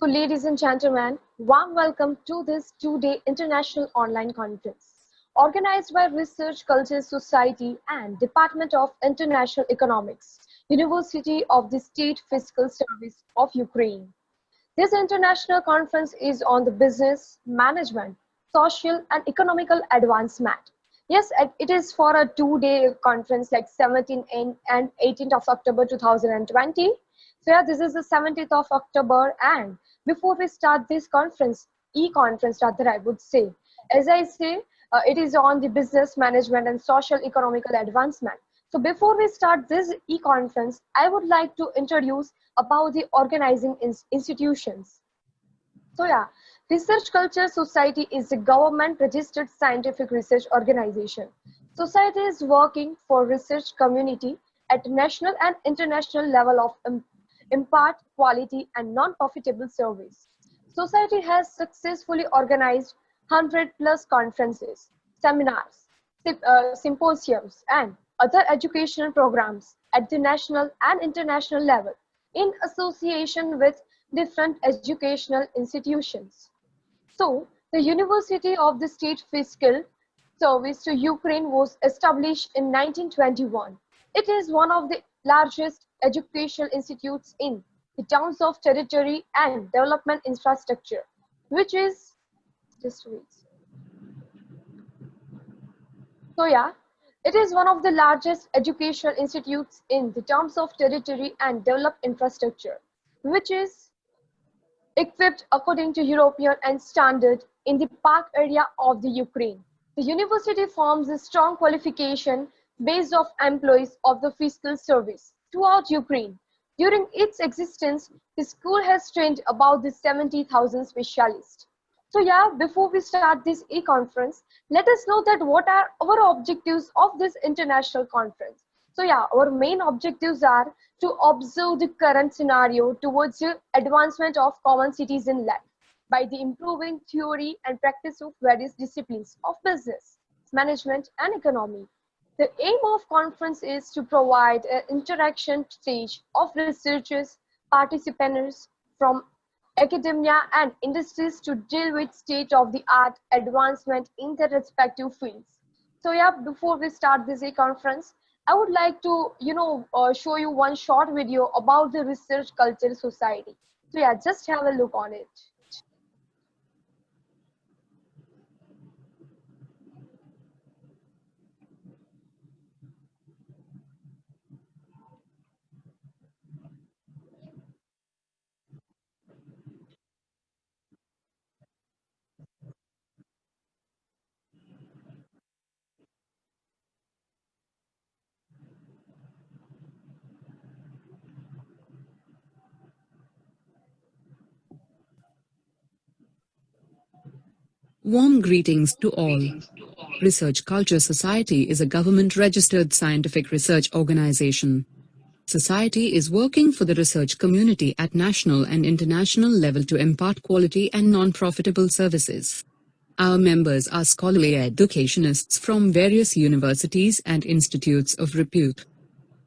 So, ladies and gentlemen, warm welcome to this two-day international online conference organized by Research Culture Society and Department of International Economics, University of the State Fiscal Service of Ukraine. This international conference is on the business, management, social and economical advancement. Yes, it is for a two-day conference like 17th and 18th of October 2020. So yeah, this is the 17th of October, and before we start this conference, e-conference rather I would say, as I say, it is on the business, management and social economical advancement. So before we start this e-conference, I would like to introduce about the organizing institutions. So yeah, Research Culture Society is a government-registered scientific research organization. Society is working for research community at national and international level of impart quality and non-profitable service. Society has successfully organized 100 plus conferences, seminars, symposiums, and other educational programs at the national and international level in association with different educational institutions. So, the University of the State Fiscal Service to Ukraine was established in 1921. It is one of the largest educational institutes in the terms of territory and development infrastructure, which is just wait. So yeah, it is one of the largest educational institutes in the terms of territory and developed infrastructure, which is equipped according to European and standard in the park area of the Ukraine. The university forms a strong qualification base of employees of the fiscal service throughout Ukraine. During its existence, the school has trained about the 70,000 specialists. So yeah, before we start this e-conference, let us know that what are our objectives of this international conference. So yeah, our main objectives are to observe the current scenario towards the advancement of common citizen life by the improving theory and practice of various disciplines of business, management and economy. The aim of conference is to provide an interaction stage of researchers, participants from academia and industries to deal with state-of-the-art advancement in their respective fields. So yeah, before we start this e-conference, I would like to, show you one short video about the Research Culture Society. So yeah, just have a look on it. Warm greetings to all. Research Culture Society is a government-registered scientific research organization. Society is working for the research community at national and international level to impart quality and non-profitable services. Our members are scholarly educationists from various universities and institutes of repute.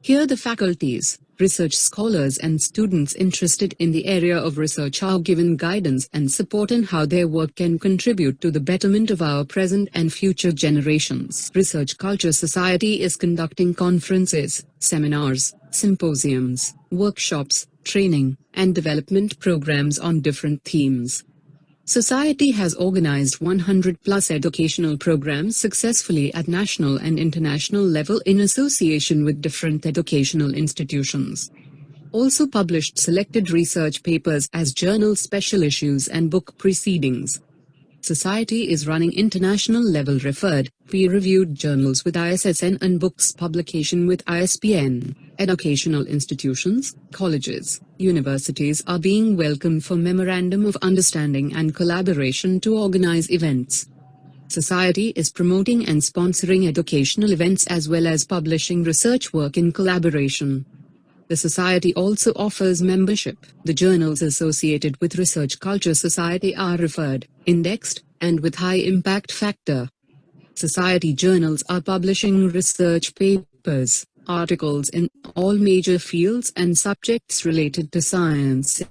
Here the faculties, research scholars and students interested in the area of research are given guidance and support in how their work can contribute to the betterment of our present and future generations. Research Culture Society is conducting conferences, seminars, symposiums, workshops, training, and development programs on different themes. Society has organized 100+ educational programs successfully at national and international level in association with different educational institutions. Also published selected research papers as journal special issues and book proceedings. Society is running international level referred, peer-reviewed journals with ISSN and books publication with ISBN. Educational institutions, colleges, universities are being welcomed for Memorandum of Understanding and collaboration to organize events. Society is promoting and sponsoring educational events as well as publishing research work in collaboration. The Society also offers membership. The journals associated with Research Culture Society are referred, indexed, and with high impact factor. Society journals are publishing research papers, articles in all major fields and subjects related to science,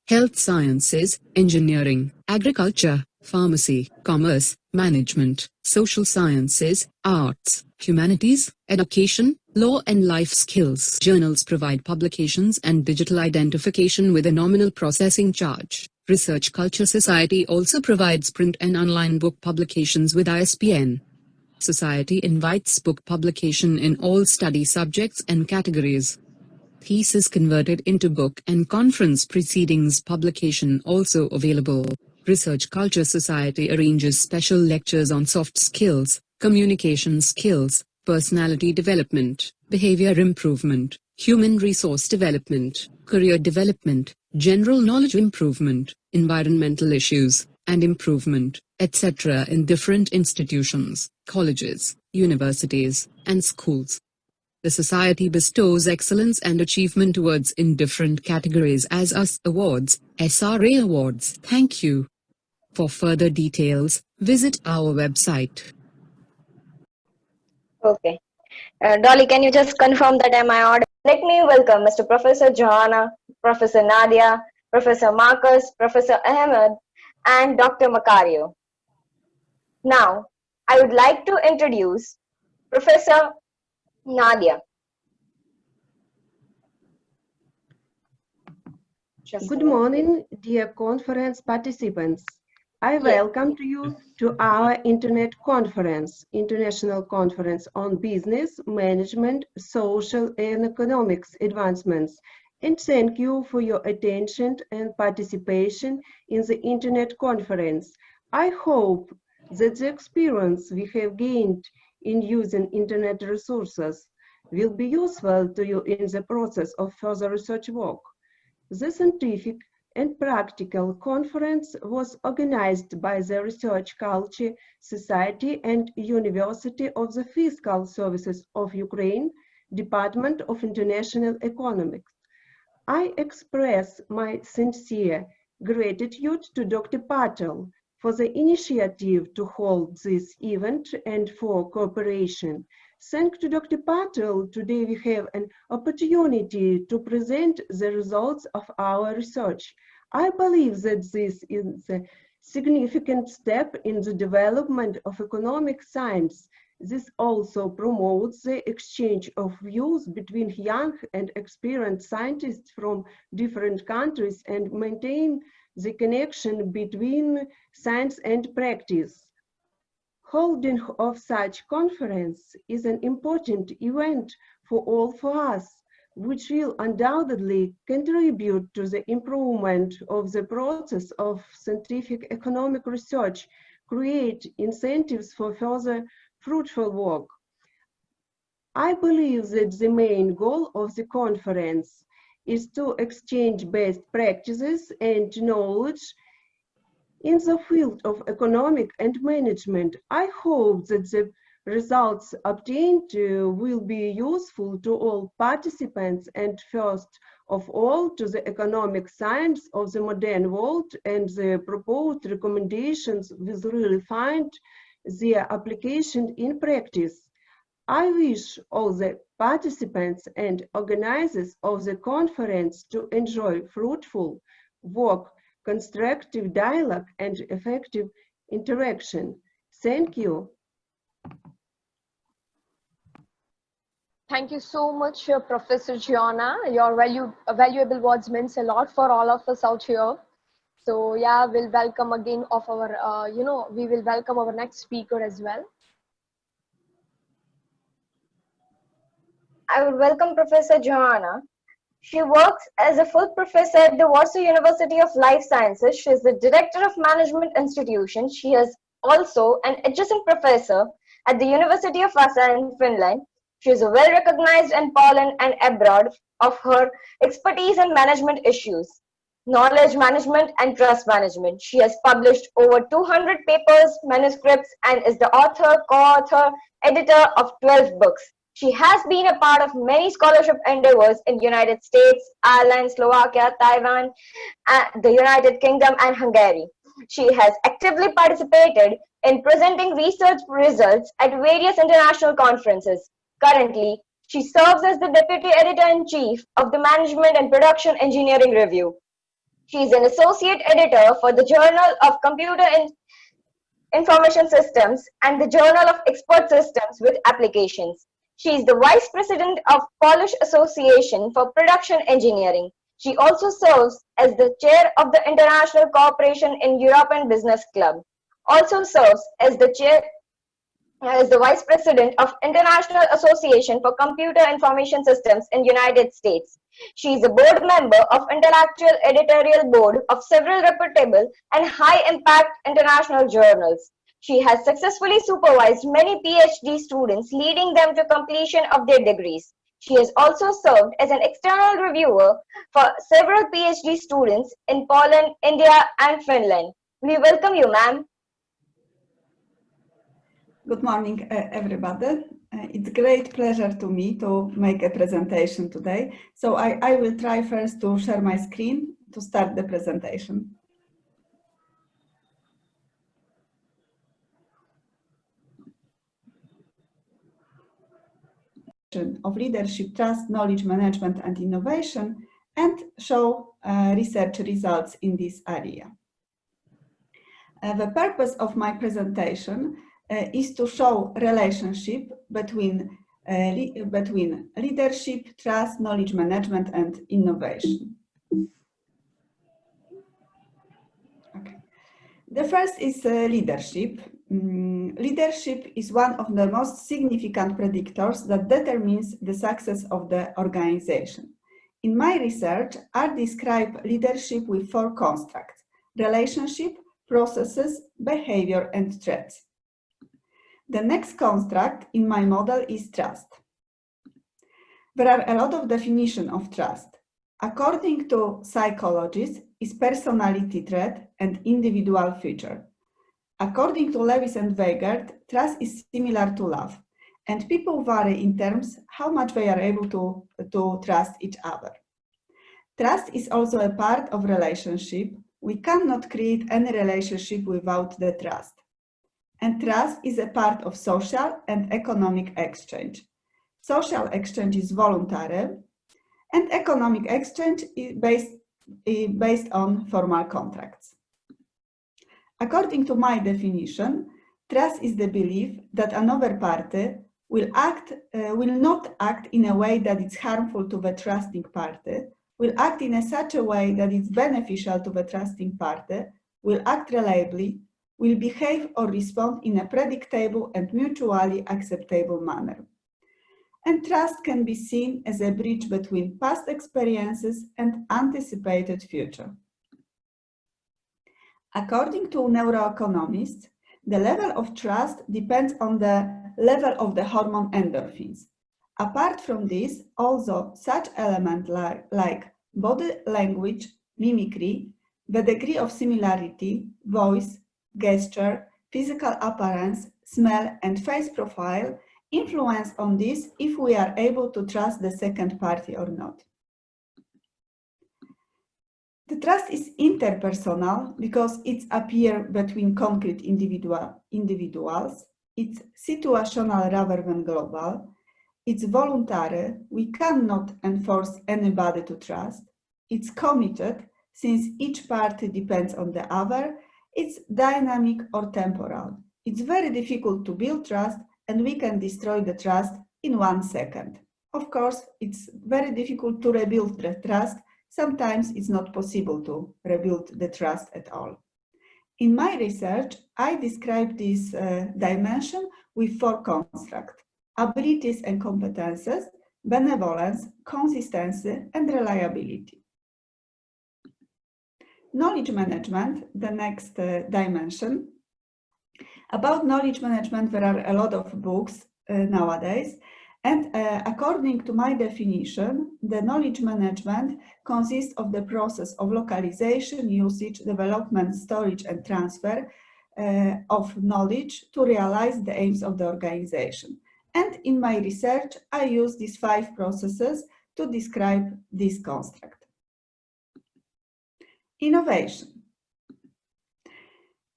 health sciences, engineering, agriculture, pharmacy, commerce, management, social sciences, arts, humanities, education, law and life skills. Journals provide publications and digital identification with a nominal processing charge. Research Culture Society also provides print and online book publications with ISBN. Society invites book publication in all study subjects and categories. Thesis converted into book and conference proceedings publication also available. Research Culture Society arranges special lectures on soft skills, communication skills, personality development, behavior improvement, human resource development, career development, general knowledge improvement, environmental issues, and improvement, etc. in different institutions, colleges, universities, and schools. The Society bestows excellence and achievement awards in different categories as US Awards, SRA Awards. Thank you. For further details, visit our website. Okay. Dolly, can you just confirm that am I audible? Let me welcome Mr. Professor Johanna, Professor Nadia, Professor Marcus, Professor Ahmed, and Dr. Macario. Now, I would like to introduce Professor Nadia. Good morning, dear conference participants. I welcome you to our Internet conference, International Conference on Business, Management, Social and Economics Advancements, and thank you for your attention and participation in the Internet conference. I hope that the experience we have gained in using Internet resources will be useful to you in the process of further research work. The scientific and practical conference was organized by the Research Culture Society and University of the Fiscal Services of Ukraine, Department of International Economics. I express my sincere gratitude to Dr. Patel for the initiative to hold this event and for cooperation. Thanks to Dr. Patel, today we have an opportunity to present the results of our research. I believe that this is a significant step in the development of economic science. This also promotes the exchange of views between young and experienced scientists from different countries and maintain the connection between science and practice. Holding of such conference is an important event for all of us, which will undoubtedly contribute to the improvement of the process of scientific economic research, create incentives for further fruitful work. I believe that the main goal of the conference is to exchange best practices and knowledge in the field of economic and management. I hope that the results obtained will be useful to all participants and first of all to the economic science of the modern world, and the proposed recommendations will really find their application in practice. I wish all the participants and organizers of the conference to enjoy fruitful work, constructive dialogue, and effective interaction. Thank you. Thank you so much, Professor Gianna. Your valuable words means a lot for all of us out here. So yeah, we'll welcome again of our, we will welcome our next speaker as well. I would welcome Professor Johanna. She works as a full professor at the Warsaw University of Life Sciences. She is the director of management institution. She is also an adjunct professor at the University of Vasa in Finland. She is well recognized in Poland and abroad of her expertise in management issues, knowledge management, and trust management. She has published over 200 papers, manuscripts, and is the author, co-author, editor of 12 books. She has been a part of many scholarship endeavors in the United States, Ireland, Slovakia, Taiwan, the United Kingdom, and Hungary. She has actively participated in presenting research results at various international conferences. Currently, she serves as the Deputy Editor-in-Chief of the Management and Production Engineering Review. She is an associate editor for the Journal of Computer Information Systems and the Journal of Expert Systems with Applications. She is the Vice President of Polish Association for Production Engineering. She also serves as the Chair of the International Cooperation in European Business Club. Also serves as the Vice President of International Association for Computer Information Systems in United States. She is a board member of Intellectual Editorial Board of several reputable and high-impact international journals. She has successfully supervised many PhD students, leading them to completion of their degrees. She has also served as an external reviewer for several PhD students in Poland, India, and Finland. We welcome you, ma'am. Good morning, everybody. It's a great pleasure to me to make a presentation today. So I will try first to share my screen to start the presentation. Of leadership, trust, knowledge management, and innovation, and show research results in this area. The purpose of my presentation is to show relationship between leadership, trust, knowledge management, and innovation. Okay. The first is leadership. Leadership is one of the most significant predictors that determines the success of the organization. In my research, I describe leadership with 4 constructs: relationship, processes, behavior, and threats. The next construct in my model is trust. There are a lot of definitions of trust. According to psychologists, it's personality trait and individual feature. According to Lewis and Weigert, trust is similar to love, and people vary in terms how much they are able to trust each other. Trust is also a part of relationship. We cannot create any relationship without the trust. And trust is a part of social and economic exchange. Social exchange is voluntary, and economic exchange is based on formal contracts. According to my definition, trust is the belief that another party will not act in a way that is harmful to the trusting party, will act in such a way that is beneficial to the trusting party, will act reliably, will behave or respond in a predictable and mutually acceptable manner. And trust can be seen as a bridge between past experiences and anticipated future. According to neuroeconomists, the level of trust depends on the level of the hormone endorphins. Apart from this, also such elements like body language, mimicry, the degree of similarity, voice, gesture, physical appearance, smell, and face profile influence on this if we are able to trust the second party or not. The trust is interpersonal because it appears between concrete individuals, it's situational rather than global, it's voluntary, we cannot enforce anybody to trust, it's committed since each party depends on the other, it's dynamic or temporal. It's very difficult to build trust and we can destroy the trust in 1 second. Of course, it's very difficult to rebuild the trust. Sometimes it's not possible to rebuild the trust at all. In my research, I describe this dimension with 4 constructs: abilities and competences, benevolence, consistency, and reliability. Knowledge management, the next dimension. About knowledge management, there are a lot of books nowadays. And according to my definition, the knowledge management consists of the process of localization, usage, development, storage, and transfer of knowledge to realize the aims of the organization. And in my research, I use these 5 processes to describe this construct. Innovation.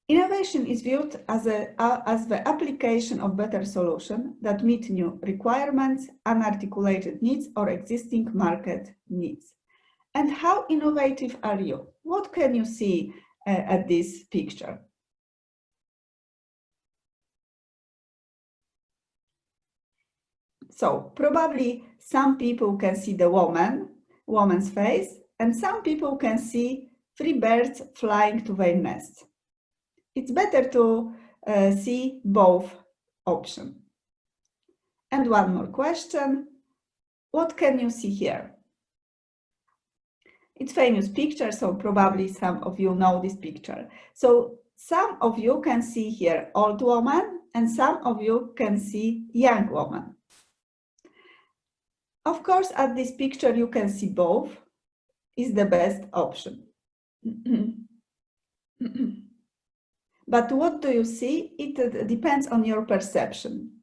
Innovation is viewed as the application of better solutions that meet new requirements, unarticulated needs, or existing market needs. And how innovative are you? What can you see at this picture? So probably some people can see the woman's face, and some people can see 3 birds flying to their nest. It's better to see both options. And one more question. What can you see here? It's a famous picture, so probably some of you know this picture. So some of you can see here old woman, and some of you can see young woman. Of course, at this picture you can see both is the best option. But what do you see? It depends on your perception.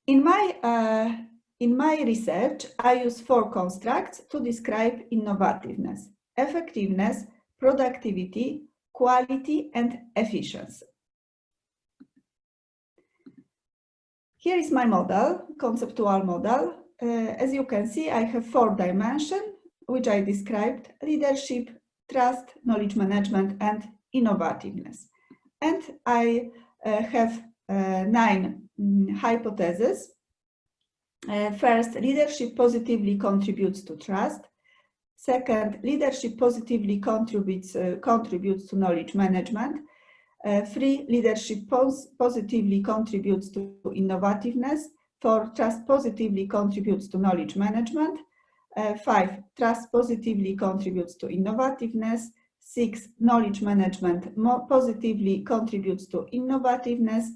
In my research, I use 4 constructs to describe innovativeness: effectiveness, productivity, quality, and efficiency. Here is my model, conceptual model. As you can see, I have 4 dimensions, which I described: leadership, trust, knowledge management, and innovativeness. And I have 9 hypotheses. First, leadership positively contributes to trust. Second, leadership positively contributes to knowledge management. 3, leadership positively contributes to innovativeness. 4, trust positively contributes to knowledge management. 5, trust positively contributes to innovativeness. 6, knowledge management positively contributes to innovativeness.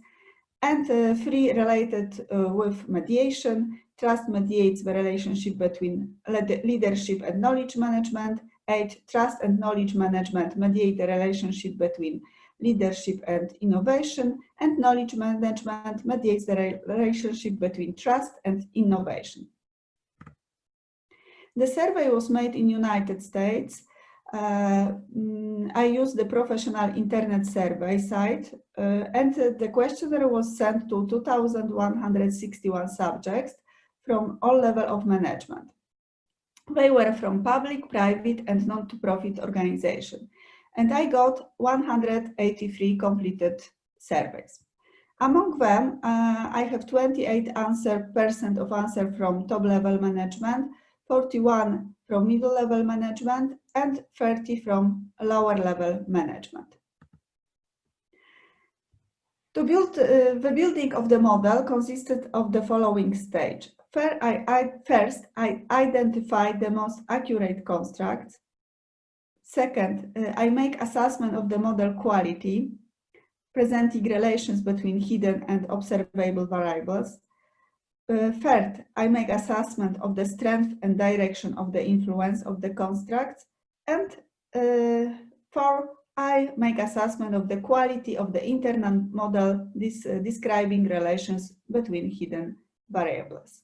And 3, related with mediation. Trust mediates the relationship between leadership and knowledge management. 8, trust and knowledge management mediate the relationship between leadership and innovation. And knowledge management mediates the relationship between trust and innovation. The survey was made in United States. I used the professional internet survey site, and the questionnaire was sent to 2,161 subjects from all levels of management. They were from public, private, and non-profit organizations, and I got 183 completed surveys. Among them, I have 28% of answers from top-level management, 41 from middle-level management, and 30 from lower-level management. To build the building of the model consisted of the following stage. First, I identified the most accurate constructs. Second, I make assessment of the model quality, presenting relations between hidden and observable variables. Third, I make assessment of the strength and direction of the influence of the constructs. And 4, I make assessment of the quality of the internal model describing relations between hidden variables.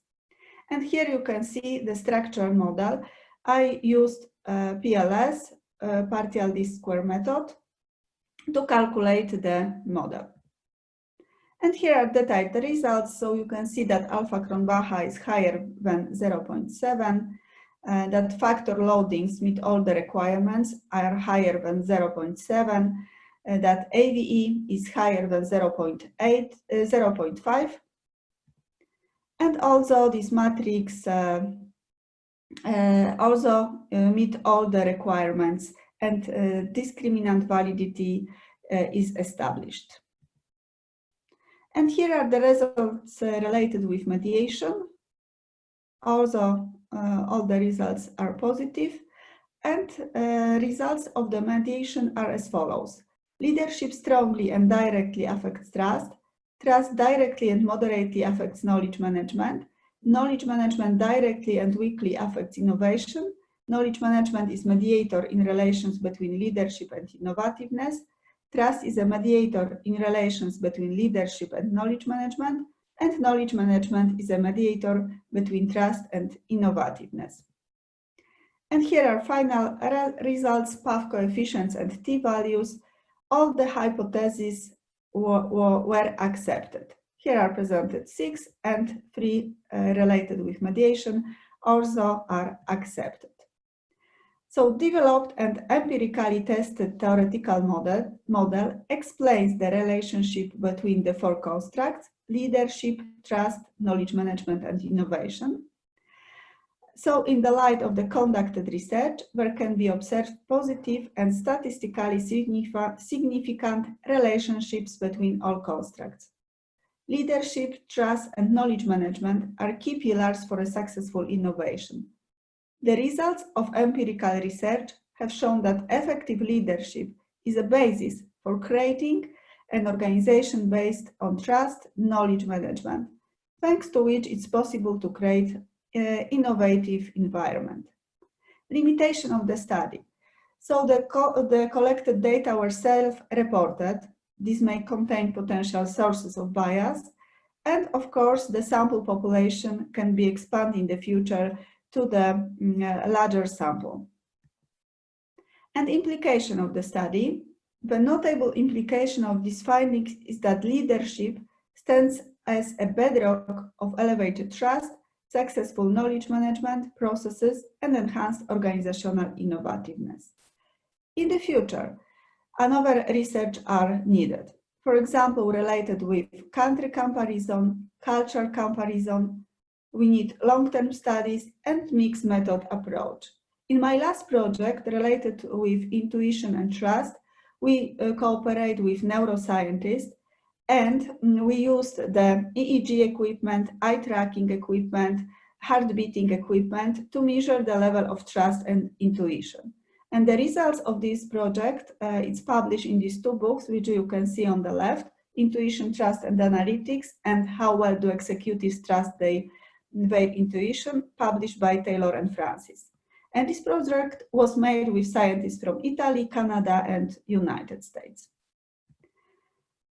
And here you can see the structural model. I used PLS, partial least square method, to calculate the model. And here are detailed results. So you can see that alpha Cronbacha is higher than 0.7, that factor loadings meet all the requirements, are higher than 0.7, that AVE is higher than 0.5. And also this matrix also meet all the requirements, and discriminant validity is established. And here are the results related with mediation. Also, all the results are positive, and results of the mediation are as follows. Leadership strongly and directly affects trust. Trust directly and moderately affects knowledge management. Knowledge management directly and weakly affects innovation. Knowledge management is mediator in relations between leadership and innovativeness. Trust is a mediator in relations between leadership and knowledge management, and knowledge management is a mediator between trust and innovativeness. And here are final results, path coefficients and t-values. All the hypotheses were accepted. Here are presented 6 and 3 related with mediation. also are accepted. So developed and empirically tested theoretical model explains the relationship between the four constructs: leadership, trust, knowledge management, and innovation. So in the light of the conducted research, there can be observed positive and statistically significant relationships between all constructs. Leadership, trust, and knowledge management are key pillars for a successful innovation. The results of empirical research have shown that effective leadership is a basis for creating an organization based on trust, knowledge management, thanks to which it's possible to create an innovative environment. Limitation of the study. So the collected data were self-reported. This may contain potential sources of bias. And of course, the sample population can be expanded in the future to the larger sample. And implication of the study. The notable implication of these findings is that leadership stands as a bedrock of elevated trust, successful knowledge management processes, and enhanced organizational innovativeness. In the future, another research are needed. For example, related with country comparison, cultural comparison. We need long-term studies and mixed method approach. In my last project related with intuition and trust, we cooperate with neuroscientists, and we used the EEG equipment, eye tracking equipment, heart beating equipment to measure the level of trust and intuition. And the results of this project, it's published in these two books, which you can see on the left: Intuition, Trust, and Analytics, and How Well Do Executives Trust Their Intuition, published by Taylor and Francis. And this project was made with scientists from Italy, Canada, and United States.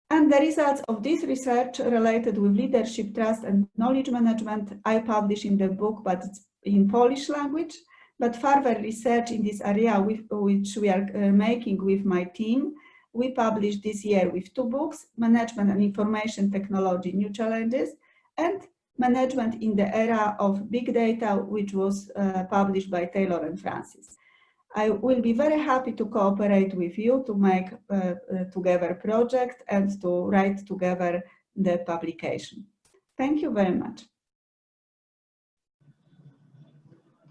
And the results of this research related with leadership, trust, and knowledge management I published in the book, but it's in Polish language. But further research in this area, which we are making with my team, we published this year with two books: Management and Information Technology, New Challenges, and Management in the Era of Big Data, which was published by Taylor and Francis. I will be very happy to cooperate with you to make together project and to write together the publication. Thank you very much.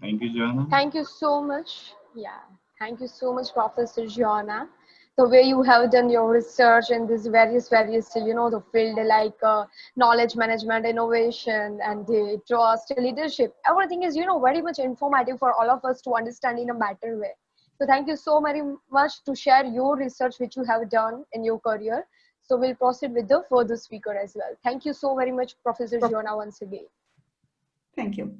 Thank you, Joanna. Thank you so much. Yeah, thank you so much, Professor Joanna. The way you have done your research in this various, the field like knowledge management, innovation, and the trust, leadership. Everything is, very much informative for all of us to understand in a better way. So thank you so very much to share your research which you have done in your career. So we'll proceed with the further speaker as well. Thank you so very much, Professor Joanna, once again. Thank you.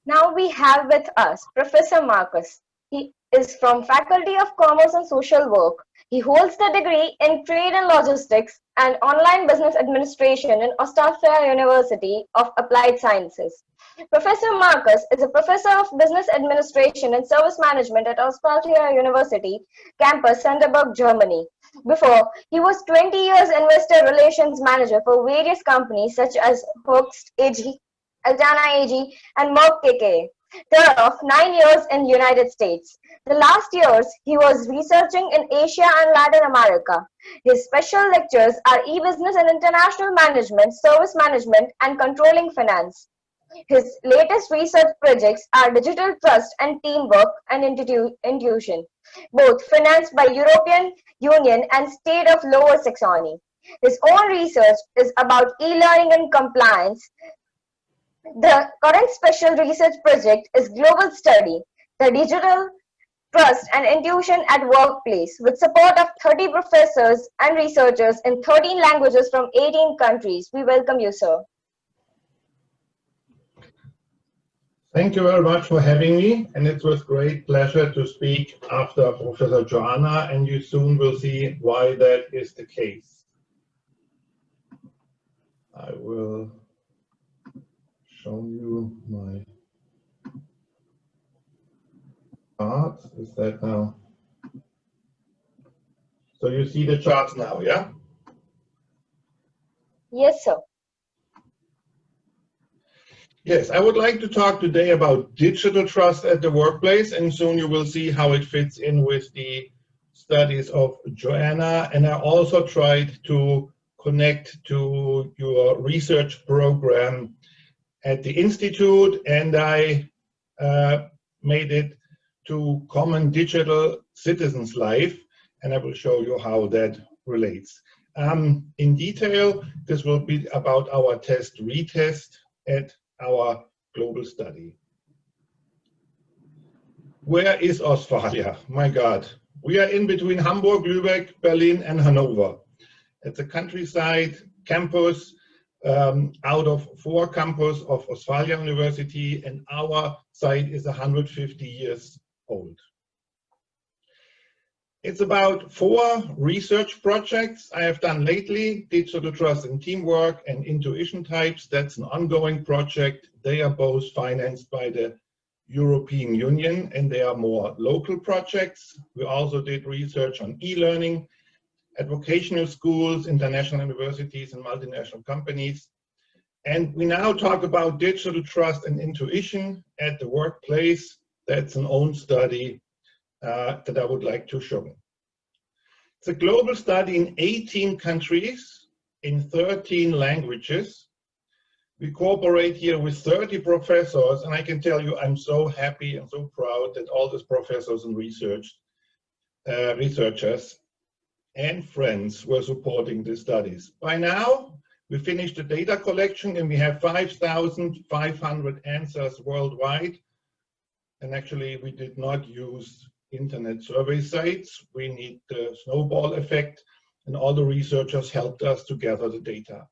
Now we have with us Professor Marcus. He is from Faculty of Commerce and Social Work. He holds the degree in Trade and Logistics and Online Business Administration in Austria University of Applied Sciences. Professor Marcus is a professor of Business Administration and Service Management at Austria University, campus Sanderburg, Germany. Before, he was 20 years Investor Relations Manager for various companies such as Hoechst AG, Altana AG, and Merck KK. Thereof 9 years in United States. The last years he was researching in Asia and Latin America. His special lectures are e-business and international management, service management, and controlling finance. His latest research projects are digital trust and teamwork and intuition, both financed by European Union and State of Lower Saxony. His own research is about e-learning and compliance. The current special research project is Global Study, the Digital Trust and Intuition at Workplace, with support of 30 professors and researchers in 13 languages from 18 countries. We welcome you, sir. Thank you very much for having me, and it was great pleasure to speak after Professor Joanna, and you soon will see why that is the case. I will show you my chart. Is that now? So you see the charts now, yeah? Yes, sir. Yes, I would like to talk today about digital trust at the workplace, and soon you will see how it fits in with the studies of Joanna. And I also tried to connect to your research program at the Institute, and I made it to common digital citizens' life, and I will show you how that relates. In detail, this will be about our test retest at our global study. Where is Ostfalia? My God. We are in between Hamburg, Lübeck, Berlin, and Hanover. It's a countryside campus out of 4 campuses of Ostfalia University, and our site is 150 years old. It's about 4 research projects I have done lately: digital trust and teamwork and intuition types. That's an ongoing project. They are both financed by the European Union, and they are more local projects. We also did research on e-learning at vocational schools, international universities, and multinational companies. And we now talk about digital trust and intuition at the workplace. That's an own study that I would like to show. It's a global study in 18 countries, in 13 languages. We cooperate here with 30 professors, and I can tell you I'm so happy and so proud that all these professors and researchers and friends were supporting the studies. By now, we finished the data collection, and we have 5,500 answers worldwide. And actually, we did not use internet survey sites. We need the snowball effect, and all the researchers helped us to gather the data.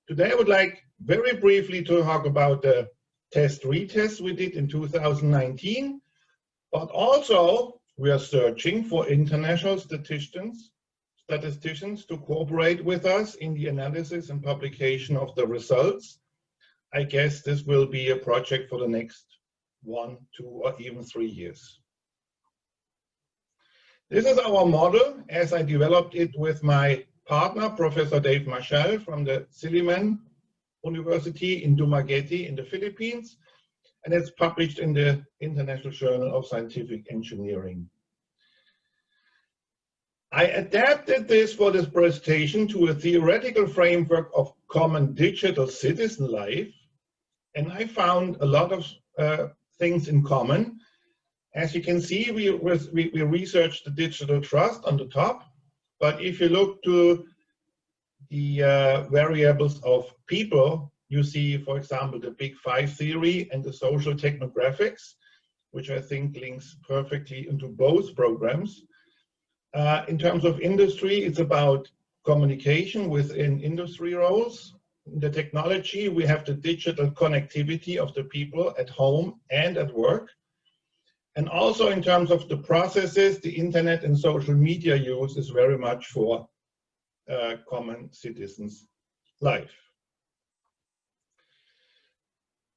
Today, I would like very briefly to talk about the test retest we did in 2019, but also we are searching for international statisticians to cooperate with us in the analysis and publication of the results. I guess this will be a project for the next 1, 2, or even 3 years. This is our model as I developed it with my partner, Professor Dave Marshall from the Silliman University in Dumaguete in the Philippines, and it's published in the International Journal of Scientific Engineering. I adapted this for this presentation to a theoretical framework of common digital citizen life, and I found a lot of things in common. As you can see, we researched the digital trust on the top, but if you look to the variables of people, you see, for example, the Big 5 theory and the social technographics, which I think links perfectly into both programs. In terms of industry, it's about communication within industry roles. In the technology, we have the digital connectivity of the people at home and at work. And also in terms of the processes, the internet and social media use is very much for common citizens' life.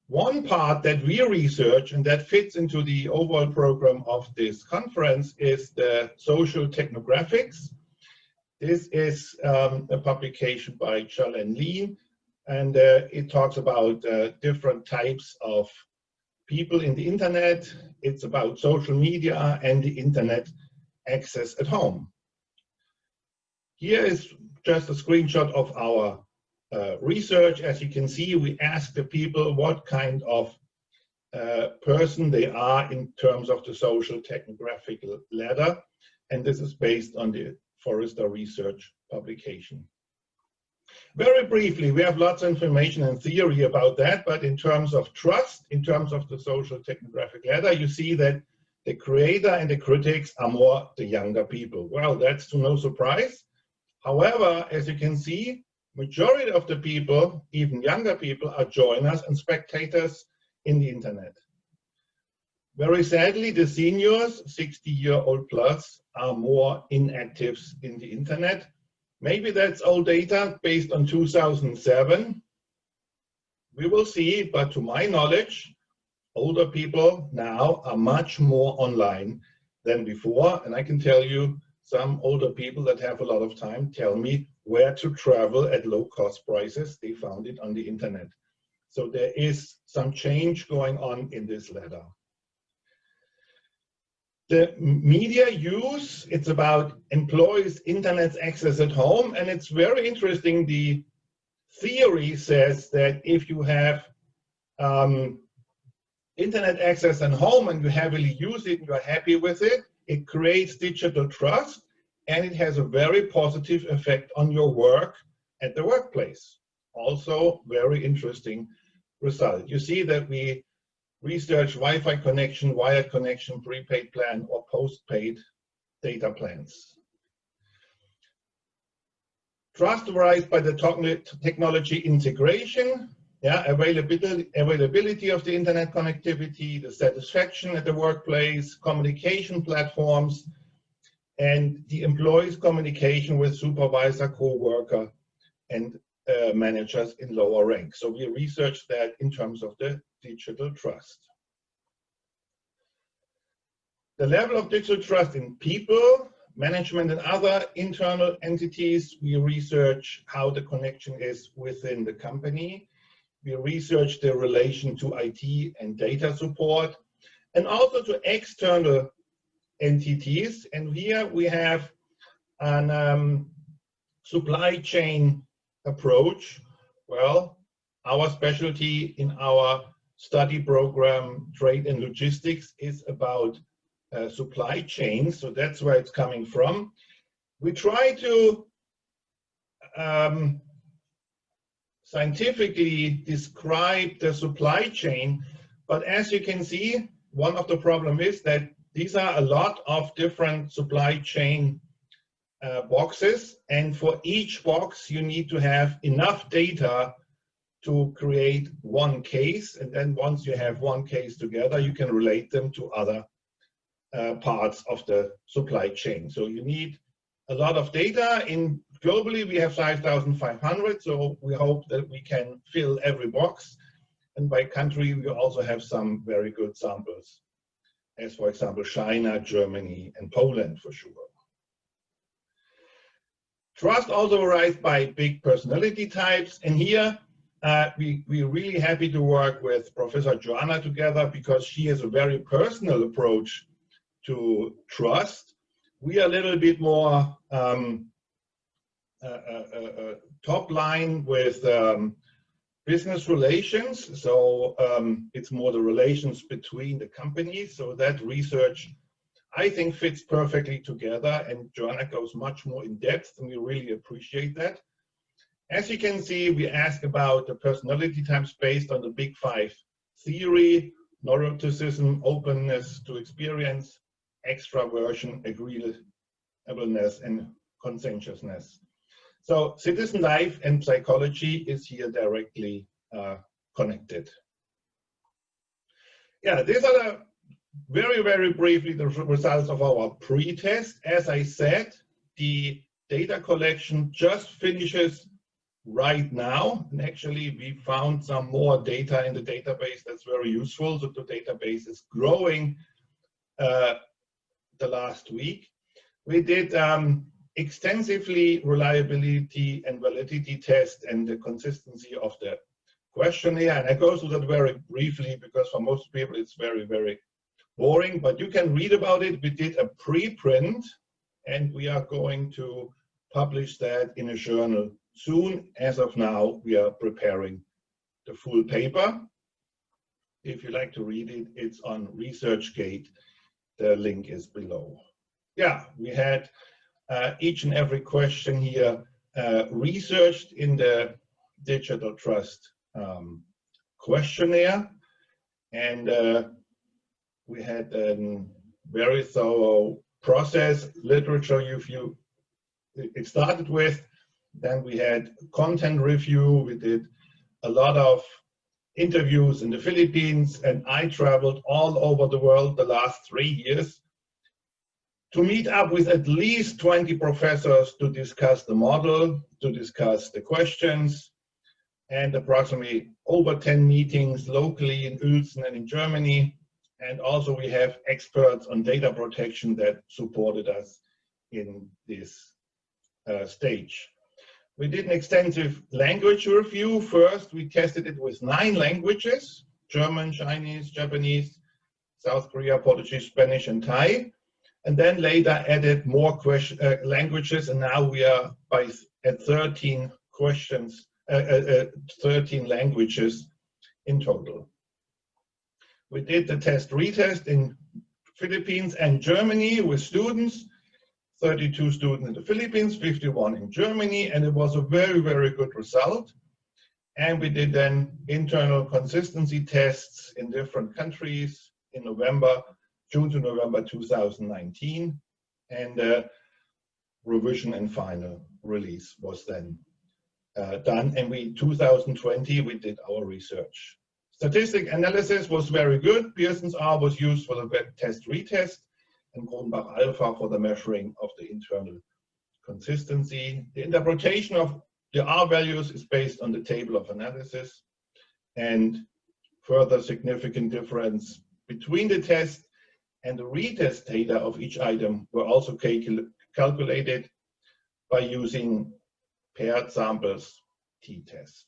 One part that we research and that fits into the overall program of this conference is the social technographics. This is a publication by Charlene Lee, and it talks about different types of people in the internet. It's about social media and the internet access at home. Here is just a screenshot of our research. As you can see, we ask the people what kind of person they are in terms of the social technographic ladder, and this is based on the Forrester research publication. Very briefly, we have lots of information and theory about that, but in terms of trust, in terms of the social technographic ladder, you see that the creator and the critics are more the younger people. Well, that's to no surprise. However, as you can see, majority of the people, even younger people, are joiners and spectators in the internet. Very sadly, the seniors, 60-year-old plus, are more inactives in the internet. Maybe that's old data based on 2007. We will see, but to my knowledge, older people now are much more online than before. And I can tell you, some older people that have a lot of time tell me where to travel at low cost prices. They found it on the internet. So there is some change going on in this letter. The media use, it's about employees' internet access at home, and it's very interesting. The theory says that if you have internet access at home and you heavily use it and you're happy with it, it creates digital trust, and it has a very positive effect on your work at the workplace. Also, very interesting result. You see that we research Wi-Fi connection, wired connection, prepaid plan, or postpaid data plans. Trust varies by the technology integration, availability of the internet connectivity, the satisfaction at the workplace, communication platforms, and the employee's communication with supervisor, co-worker, and managers in lower rank. So we researched that in terms of the digital trust. The level of digital trust in people, management, and other internal entities, we research how the connection is within the company. We research the relation to IT and data support, and also to external entities. And here we have a supply chain approach. Well, our specialty in our study program, trade and logistics, is about supply chain. So that's where it's coming from. We try to scientifically describe the supply chain, but as you can see, one of the problems is that these are a lot of different supply chain boxes, and for each box you need to have enough data to create one case, and then once you have one case together, you can relate them to other parts of the supply chain. So you need a lot of data. Globally we have 5,500, so we hope that we can fill every box, and by country we also have some very good samples, as for example China, Germany, and Poland for sure. Trust also varies by big personality types, and here we're really happy to work with Professor Joanna together because she has a very personal approach to trust. We are a little bit more top line with business relations, so it's more the relations between the companies. So that research, I think, fits perfectly together, and Joanna goes much more in depth, and we really appreciate that. As you can see, we ask about the personality types based on the Big Five theory: neuroticism, openness to experience, extraversion, agreeableness, and conscientiousness. So citizen life and psychology is here directly connected. Yeah, these are the very, very briefly the results of our pre-test. As I said, the data collection just finishes right now, and actually we found some more data in the database that's very useful. So the database is growing the last week. We did extensively reliability and validity test and the consistency of the questionnaire, and I go through that very briefly because for most people it's very, very boring, but you can read about it. We did a preprint, and we are going to publish that in a journal soon. As of now, we are preparing the full paper. If you like to read it, it's on ResearchGate. The link is below. Yeah, we had each and every question here researched in the Digital Trust questionnaire, and we had a very thorough process, literature review it started with. Then we had content review. We did a lot of interviews in the Philippines, and I traveled all over the world the last 3 years to meet up with at least 20 professors to discuss the model, to discuss the questions, and approximately over 10 meetings locally in Uelzen and in Germany. And also we have experts on data protection that supported us in this stage. We did an extensive language review. First, we tested it with 9 languages: German, Chinese, Japanese, South Korea, Portuguese, Spanish, and Thai. And then later added more languages, and now we are at 13 questions, 13 languages in total. We did the retest in Philippines and Germany with students, 32 students in the Philippines, 51 in Germany, and it was a very, very good result. And we did then internal consistency tests in different countries in June to November 2019, and revision and final release was then done. And 2020, we did our research. Statistic analysis was very good. Pearson's R was used for the test retest, and Kronbach alpha for the measuring of the internal consistency. The interpretation of the R values is based on the table of analysis, and further significant difference between the test and the retest data of each item were also calculated by using paired samples t-test.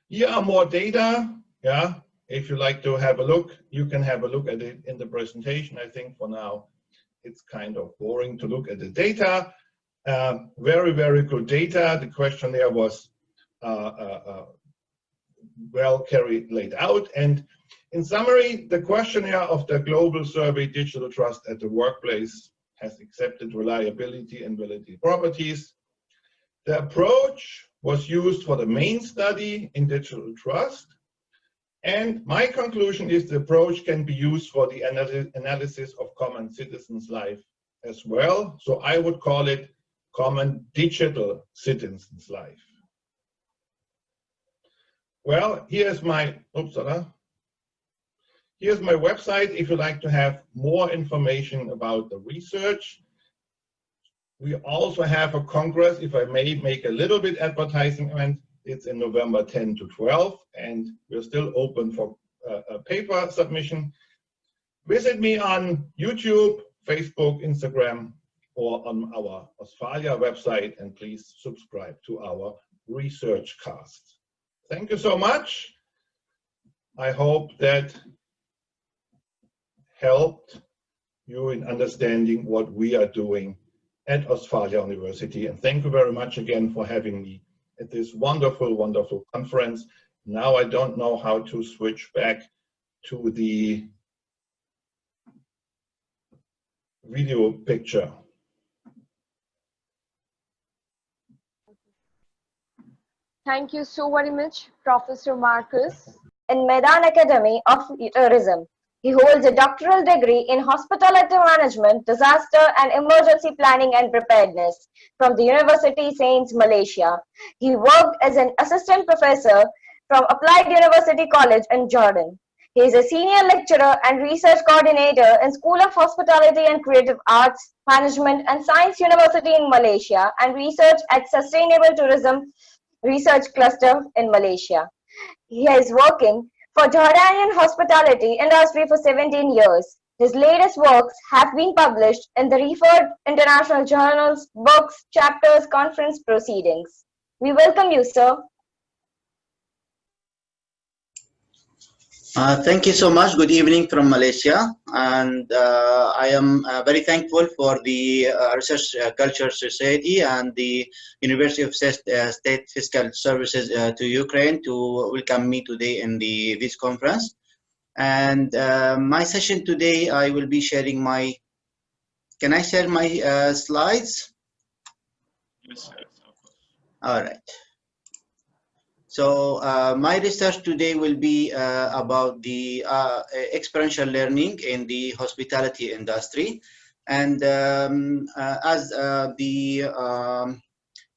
Here are more data. Yeah, if you like to have a look, you can have a look at it in the presentation. I think for now it's kind of boring to look at the data. Very, very good data. The questionnaire was well laid out. And in summary, the questionnaire of the global survey Digital Trust at the Workplace has accepted reliability and validity properties. The approach was used for the main study in digital trust. And my conclusion is the approach can be used for the analysis of common citizens' life as well. So I would call it common digital citizens' life. Well, here's my website if you'd like to have more information about the research. We also have a congress, if I may make a little bit advertisement. It's in November 10 to 12, and we're still open for a paper submission. Visit me on YouTube, Facebook, Instagram, or on our Ostfalia website, and please subscribe to our research cast. Thank you so much. I hope that helped you in understanding what we are doing at Ostfalia University. And thank you very much again for having me at this wonderful, wonderful conference. Now I don't know how to switch back to the video picture. Thank you so very much, Professor Marcus. In Maidan Academy of Tourism. He holds a doctoral degree in Hospitality Management, Disaster and Emergency Planning and Preparedness from the University Saints, Malaysia. He worked as an assistant professor from Applied University College in Jordan. He is a senior lecturer and research coordinator in School of Hospitality and Creative Arts, Management and Science University in Malaysia, and research at Sustainable Tourism Research Cluster in Malaysia. He is working for Jordanian hospitality industry for 17 years. His latest works have been published in the referred international journals, books, chapters, conference proceedings. We welcome you, sir. Thank you so much. Good evening from Malaysia, and I am very thankful for the Research Culture Society and the University of State Fiscal Services to Ukraine to welcome me today in this conference. And my session today, I will be sharing my. Can I share my slides? Yes, sir. All right. So my research today will be about the experiential learning in the hospitality industry. And as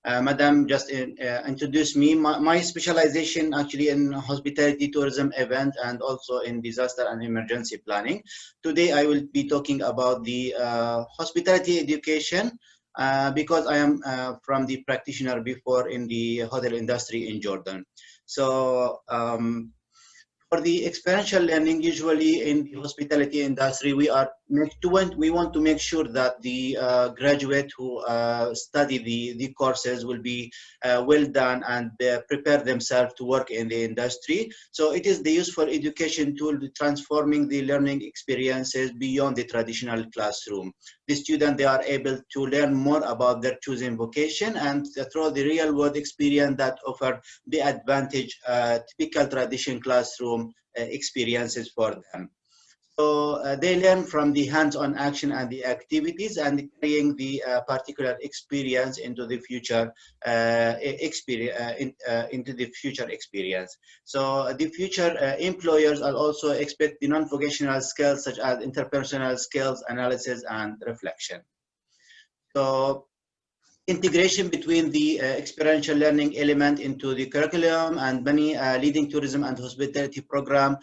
Madam just introduced me, my specialization actually in hospitality tourism event and also in disaster and emergency planning. Today I will be talking about the hospitality education because I am from the practitioner before in the hotel industry in Jordan. So for For the experiential learning, usually in the hospitality industry, we want to make sure that the graduate who study the courses will be well done and prepare themselves to work in the industry. So it is the useful education tool transforming the learning experiences beyond the traditional classroom. The student, they are able to learn more about their chosen vocation and through the real world experience that offer the advantage typical tradition classroom experiences for them. So they learn from the hands-on action and the activities and carrying the particular experience into the future into the future experience. So the future employers are also expect the non-vocational skills such as interpersonal skills, analysis, and reflection. So integration between the experiential learning element into the curriculum and many leading tourism and hospitality program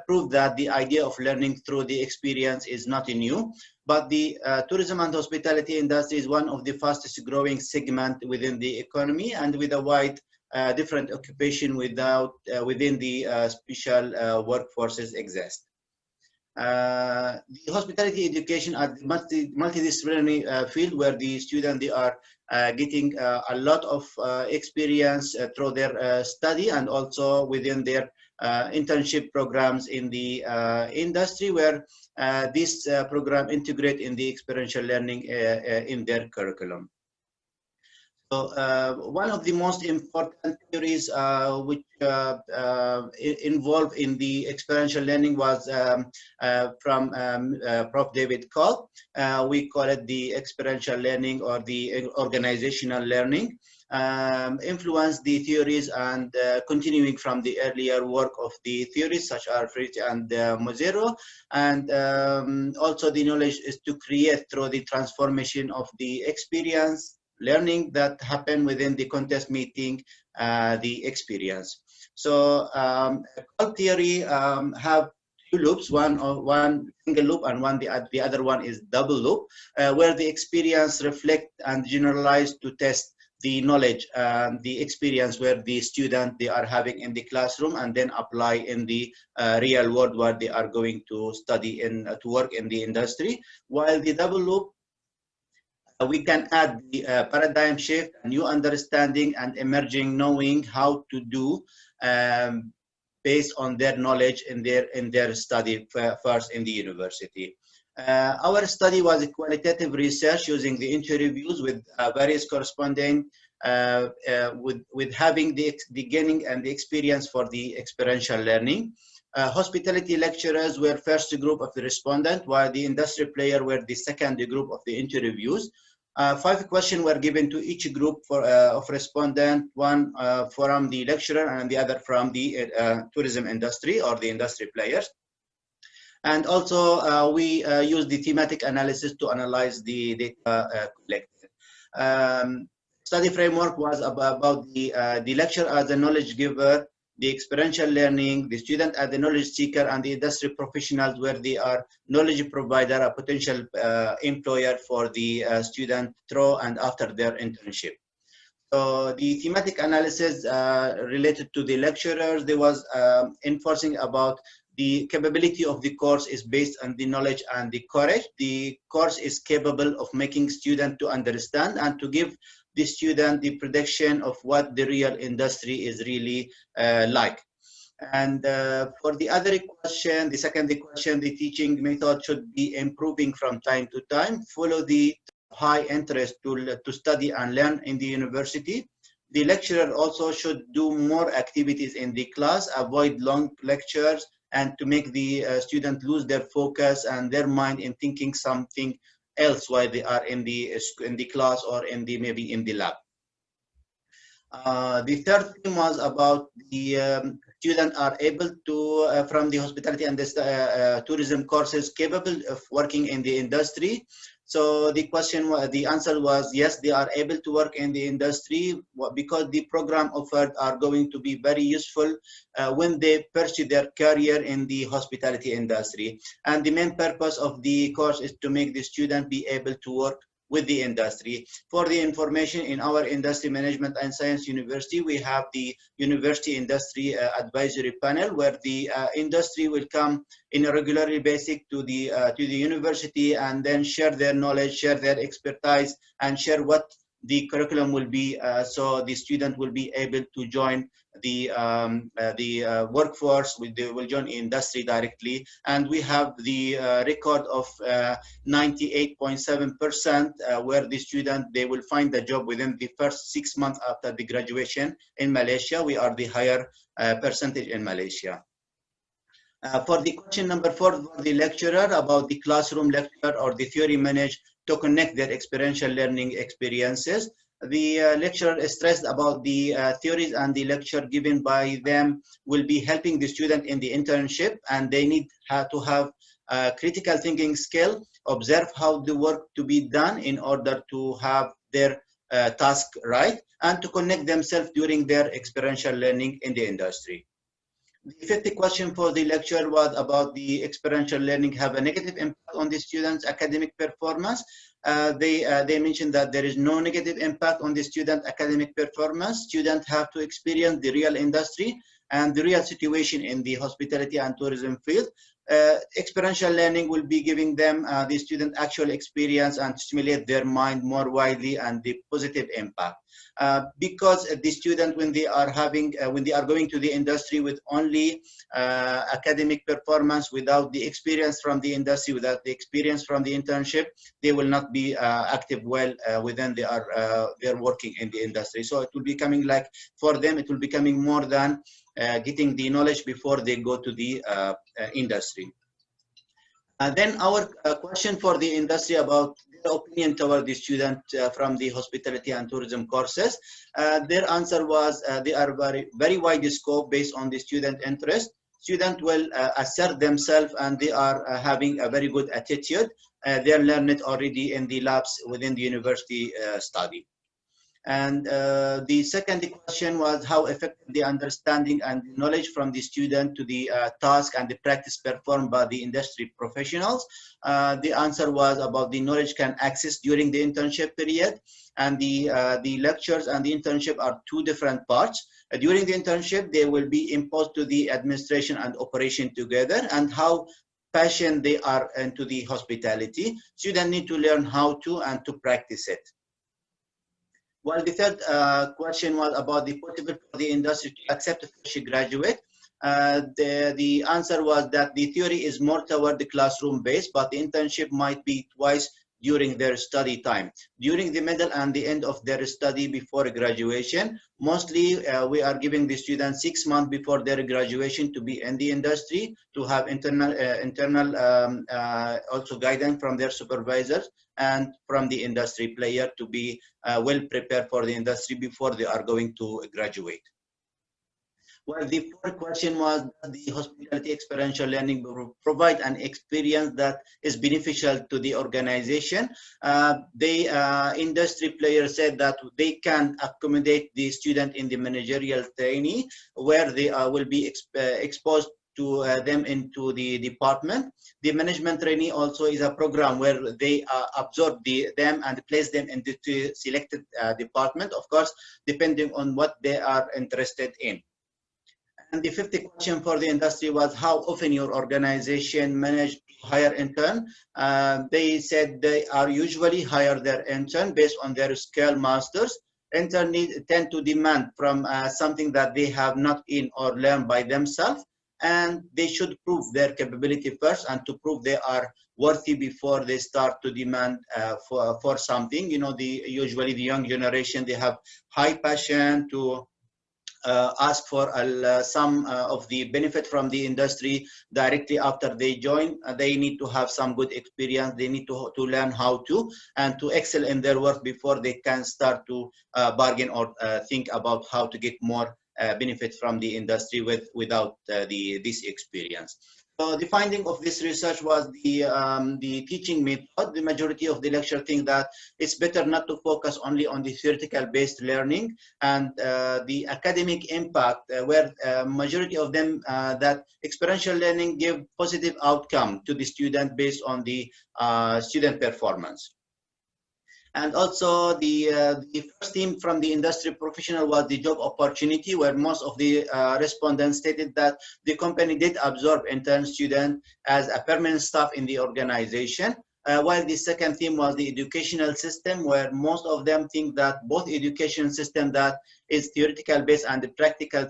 prove that the idea of learning through the experience is not new, but the tourism and hospitality industry is one of the fastest growing segment within the economy and with a wide different occupation within the special workforces exist. The hospitality education are multidisciplinary field where the students they are getting a lot of experience through their study and also within their internship programs in the industry where this program integrate in the experiential learning in their curriculum. So one of the most important theories which involved in the experiential learning was from Prof. David Koch. We call it the experiential learning or the organizational learning. Influenced the theories and continuing from the earlier work of the theories such as Fritz and Mozero, and also the knowledge is to create through the transformation of the experience learning that happen within the contest meeting the experience. So Koch theory have two loops, one single loop and the other one is double loop, where the experience reflect and generalize to test the knowledge and the experience where the student they are having in the classroom and then apply in the real world where they are going to study in to work in the industry. While the double loop we can add the paradigm shift, new understanding and emerging knowing how to do based on their knowledge in their study first in the university. Our study was a qualitative research using the interviews with various corresponding with having the gaining and the experience for the experiential learning. Hospitality lecturers were first group of the respondent, while the industry player were the second group of the interviews. 5 questions were given to each group of respondent, one from the lecturer and the other from the tourism industry or the industry players. And also we use the thematic analysis to analyze the data collected. Study framework was about the lecturer as a knowledge giver, the experiential learning, the student as the knowledge seeker, and the industry professionals where they are knowledge provider, a potential employer for the student through and after their internship. So the thematic analysis related to the lecturers, there was enforcing about the capability of the course is based on the knowledge and the courage. The course is capable of making student to understand and to give the student the prediction of what the real industry is really like. And for the other question, the second question, the teaching method should be improving from time to time, follow the high interest to study and learn in the university. The lecturer also should do more activities in the class, avoid long lectures, and to make the student lose their focus and their mind in thinking something else while they are in the class or in the maybe in the lab. The third theme was about the students are able to from the hospitality and the tourism courses capable of working in the industry. So the answer was yes, they are able to work in the industry because the program offered are going to be very useful when they pursue their career in the hospitality industry. And the main purpose of the course is to make the student be able to work with the industry. For the information, in our Industry Management and Science University, we have the University Industry Advisory Panel, where the industry will come in a regularly basis to the university and then share their knowledge, share their expertise, and share what the curriculum will be, so the student will be able to join the workforce. They will join industry directly, and we have the record of 98.7%, where the student, they will find a job within the first 6 months after the graduation. In Malaysia, we are the higher percentage in Malaysia. For the question number 4, for the lecturer, about the classroom lecture or the theory managed to connect their experiential learning experiences. The lecturer stressed about the theories and the lecture given by them will be helping the student in the internship, and they need to have critical thinking skill, observe how the work to be done in order to have their task right, and to connect themselves during their experiential learning in the industry. The 50th question for the lecture was about the experiential learning have a negative impact on the students' academic performance. They mentioned that there is no negative impact on the student academic performance. Students have to experience the real industry and the real situation in the hospitality and tourism field. Experiential learning will be giving them the student actual experience and stimulate their mind more widely and the positive impact. Because the student, when they are going to the industry with only academic performance, without the experience from the industry, without the experience from the internship, they will not be active well within they're working in the industry. So it will be coming like, for them, it will be coming more than getting the knowledge before they go to the industry. And then our question for the industry about their opinion toward the student from the hospitality and tourism courses. Their answer was they are very wide scope based on the student interest. Students will assert themselves, and they are having a very good attitude. They learned it already in the labs within the university study. And the second question was how effective the understanding and knowledge from the student to the task and the practice performed by the industry professionals. The answer was about the knowledge can access during the internship period, and the lectures and the internship are two different parts. During the internship, they will be imposed to the administration and operation together, and how passionate they are into the hospitality. Students need to learn how to and to practice it. Well, the third question was about the possibility for the industry to accept a fresh graduate. The answer was that the theory is more toward the classroom base, but the internship might be twice during their study time. During the middle and the end of their study before graduation, mostly we are giving the students 6 months before their graduation to be in the industry, to have internal also guidance from their supervisors and from the industry player to be well prepared for the industry before they are going to graduate. Well, the fourth question was, does the hospitality experiential learning provide an experience that is beneficial to the organization? The industry players said that they can accommodate the student in the managerial training, where they will be exposed to them into the department. The management training also is a program where they absorb them and place them into selected department, of course, depending on what they are interested in. And the 50th question for the industry was how often your organization managed to hire intern. They said they are usually hire their intern based on their skill masters. Interns tend to demand from something that they have not in or learned by themselves, and they should prove their capability first and to prove they are worthy before they start to demand for something. You know, usually the young generation, they have high passion to ask for some of the benefit from the industry directly after they join. They need to have some good experience. They need to learn how to and to excel in their work before they can start to bargain or think about how to get more benefit from the industry without this experience. So the finding of this research was the teaching method. The majority of the lecture think that it's better not to focus only on the theoretical based learning and the academic impact, where majority of them that experiential learning give positive outcome to the student based on the student performance. And also the first theme from the industry professional was the job opportunity, where most of the respondents stated that the company did absorb intern students as a permanent staff in the organization. While the second theme was the educational system, where most of them think that both education system that is theoretical based and the practical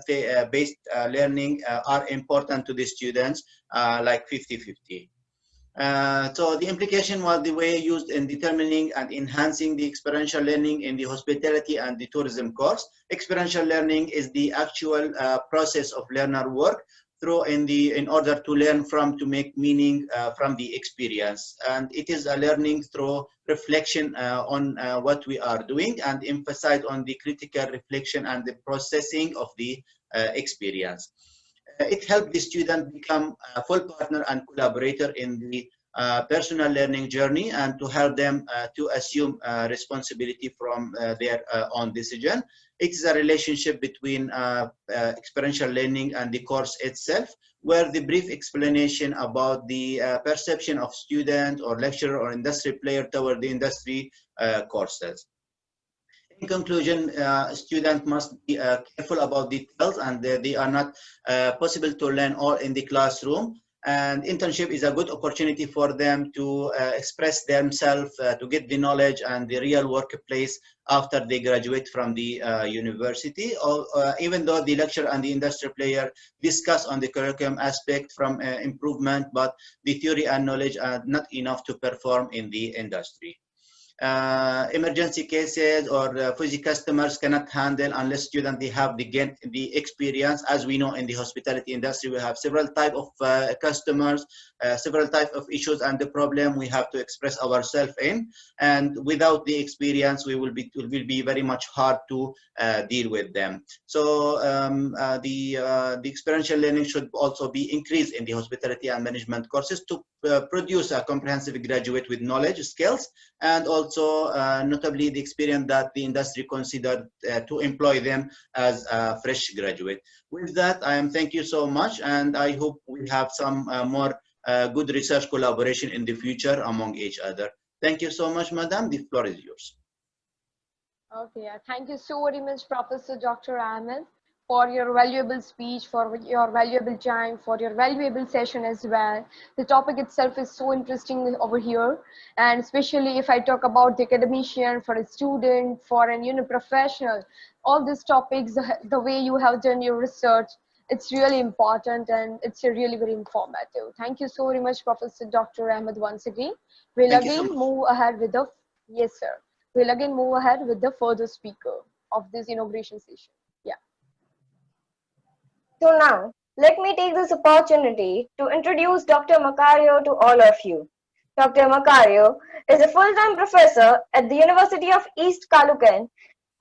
based learning are important to the students, like 50-50. So the implication was the way used in determining and enhancing the experiential learning in the hospitality and the tourism course. Experiential learning is the actual process of learner work through in order to learn from, to make meaning from the experience. And it is a learning through reflection on what we are doing, and emphasize on the critical reflection and the processing of the experience. It helped the student become a full partner and collaborator in the personal learning journey, and to help them to assume responsibility from their own decision. It is a relationship between experiential learning and the course itself, where the brief explanation about the perception of student or lecturer or industry player toward the industry courses. In conclusion, students must be careful about details, and they are not possible to learn all in the classroom. And internship is a good opportunity for them to express themselves, to get the knowledge and the real workplace after they graduate from the university. Or, even though the lecturer and the industry player discuss on the curriculum aspect from improvement, but the theory and knowledge are not enough to perform in the industry. Emergency cases or fuzzy customers cannot handle unless students they have the experience. As we know, in the hospitality industry, we have several type of customers, several type of issues and the problem we have to express ourselves in. And without the experience, it will be very much hard to deal with them. So the experiential learning should also be increased in the hospitality and management courses to produce a comprehensive graduate with knowledge, skills, and also notably the experience that the industry considered to employ them as a fresh graduate. With that, thank you so much, and I hope we have some more good research collaboration in the future among each other. Thank you so much, madam. The floor is yours. Okay, thank you so very much, Professor Dr. Ahmed, for your valuable speech, for your valuable time, for your valuable session as well. The topic itself is so interesting over here, and especially if I talk about the academician, for a student, for an professional, all these topics, the way you have done your research, it's really important and it's really very informative. Thank you so very much, Professor Dr. Ahmed, once again. We'll Thank you so again much. move ahead with the, yes, sir. We'll again move ahead with the further speaker of this inauguration session. Yeah. So now, let me take this opportunity to introduce Dr. Macario to all of you. Dr. Macario is a full-time professor at the University of East Caloocan,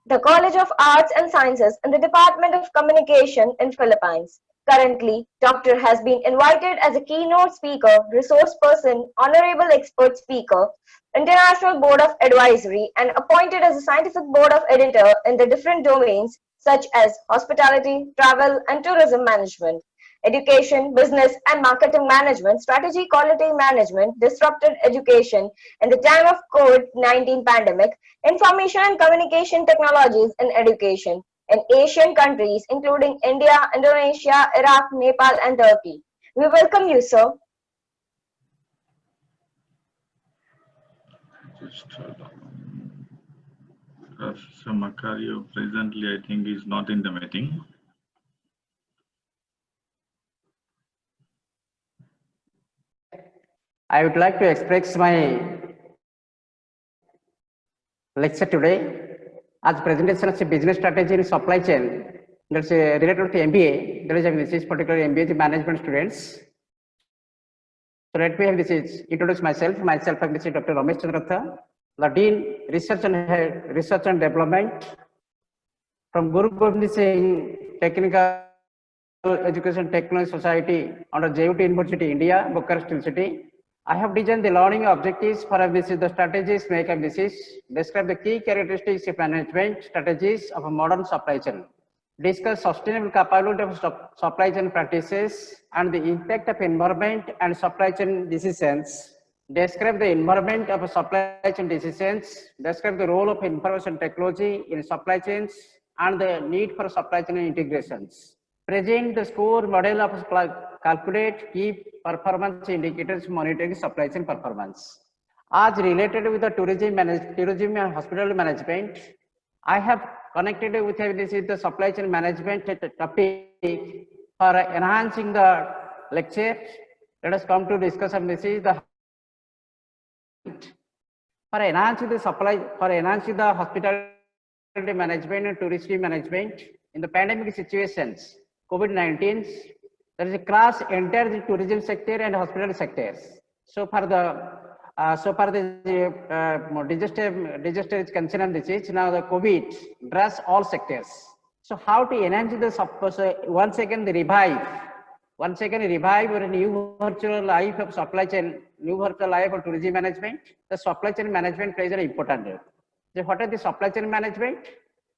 the College of Arts and Sciences in the Department of Communication in Philippines. Currently, Doctor has been invited as a keynote speaker, resource person, honorable expert speaker, International Board of Advisory, and appointed as a scientific board of editor in the different domains such as hospitality, travel, and tourism management, education, business and marketing management, strategy, quality management, disrupted education in the time of COVID-19 pandemic, information and communication technologies in education in Asian countries including India, Indonesia, Iraq, Nepal, and Turkey. We welcome you, sir. Just hold on. Professor Macario presently, I think, is not in the meeting. I would like to express my lecture today as presentation of business strategy in supply chain. That's related to MBA. There is this particular MBA management students. So let me have this is introduce myself. Myself, I'm Dr. Ramesh Chandratha, the Dean Research and Development from Guru Gobind Singh Technical Education Technology Society under JUT University, India, Bucharest City. I have designed the learning objectives for MBC, the strategies make MBCs, describe the key characteristics of management strategies of a modern supply chain, discuss sustainable capability of supply chain practices and the impact of environment and supply chain decisions describe the environment of supply chain decisions, describe the role of information technology in supply chains and the need for supply chain integrations. Present the score model of calculate key performance indicators monitoring supply chain performance. As related with the tourism and hospital management, I have connected with this is the supply chain management topic for enhancing the lecture. Let us come to discuss on this is the for enhancing the supply, for enhancing the hospitality management and tourism management in the pandemic situations, COVID-19, there is a class entered the tourism sector and hospitality sectors. So for the disaster is concerned, this is now the COVID address all sectors. So how to enhance the once again the revive or a new virtual life of supply chain, new virtual life of tourism management. The supply chain management plays an important role. So what are the supply chain management?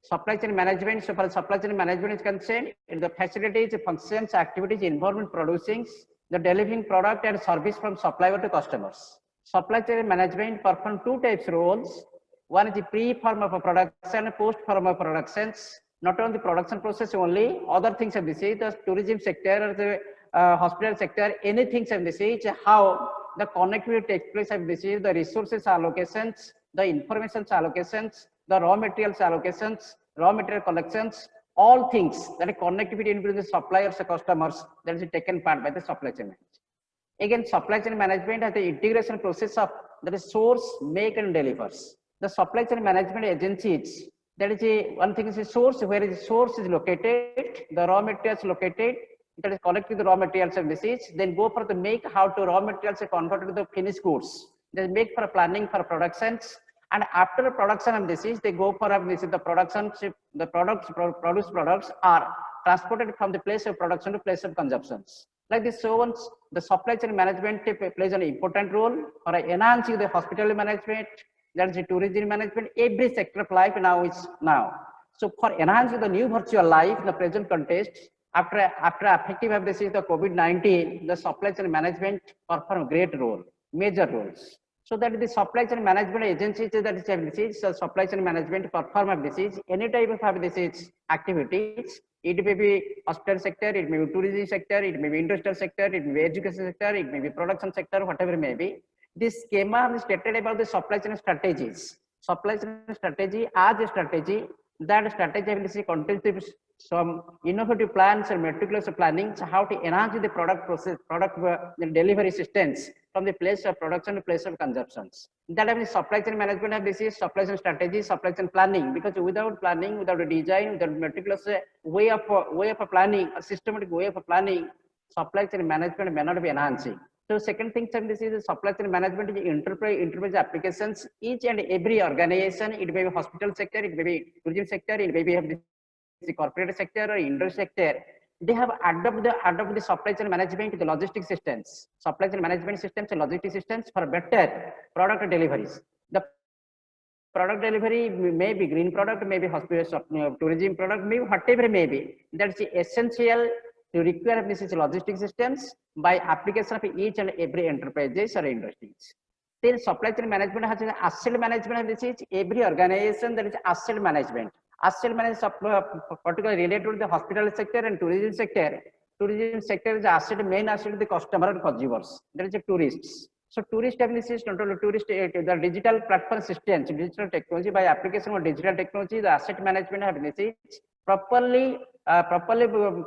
Supply chain management, so far supply chain management is concerned, the facilities, functions, activities, involvement producing, the delivering product and service from supplier to customers. Supply chain management perform two types roles. One is the pre-form of a production, post-form of productions. Not only the production process only, other things of this is the tourism sector or the hospital sector, anything of this is how the connectivity takes place of this is the resources allocations, the information allocations, the raw materials allocations, raw material collections, all things that are connectivity between the suppliers and customers that is taken part by the supply chain management. Again, supply chain management has the integration process of that is source, make and delivers. The supply chain management agencies, that is one thing is a source, where the source is located, the raw materials located, that is collecting the raw materials and message, then go for the make, how to raw materials are converted to the finished goods. They make for planning for productions, and after production of this is they go for this is the production, the products produced products are transported from the place of production to place of consumptions. Like this, so once the supply chain management plays an important role for enhancing the hospitality management, that is the tourism management, every sector of life now is now. So for enhancing the new virtual life in the present context, after effective of this is the COVID-19, the supply chain management perform a great role, major roles. So that the supply chain management agencies that is so supply chain management perform of this is any type of this is activities. It may be hospital sector, it may be tourism sector, it may be industrial sector, it may be education sector, it may be production sector, whatever it may be. This schema is stated about the supply chain strategies. Supply chain strategy as a strategy, that strategy contains some innovative plans and meticulous planning, so how to enhance the product process, the delivery systems from the place of production to place of consumptions. That means supply chain management of this is supply chain strategy, supply chain planning, because without planning, without a design, without meticulous way of planning, a systematic way of planning, supply chain management may not be enhancing. So second thing, this is supply chain management is enterprise applications. Each and every organization, it may be hospital sector, it may be tourism sector, it may be the corporate sector or industry sector, they have adopted the supply chain management, the logistics systems, supply chain management systems and logistics systems for better product deliveries. The product delivery may be green product, maybe hospital, tourism product, maybe whatever may be. That's essential to require this is logistics systems by application of each and every enterprises or industries. Then supply chain management has an asset management. This is every organization that is asset management. Asset management particularly related to the hospital sector and tourism sector. Tourism sector is asset, main asset of the customer and consumers. There is a tourists. So tourist is not only tourist, the digital platform systems, digital technology by application of digital technology, the asset management have this is properly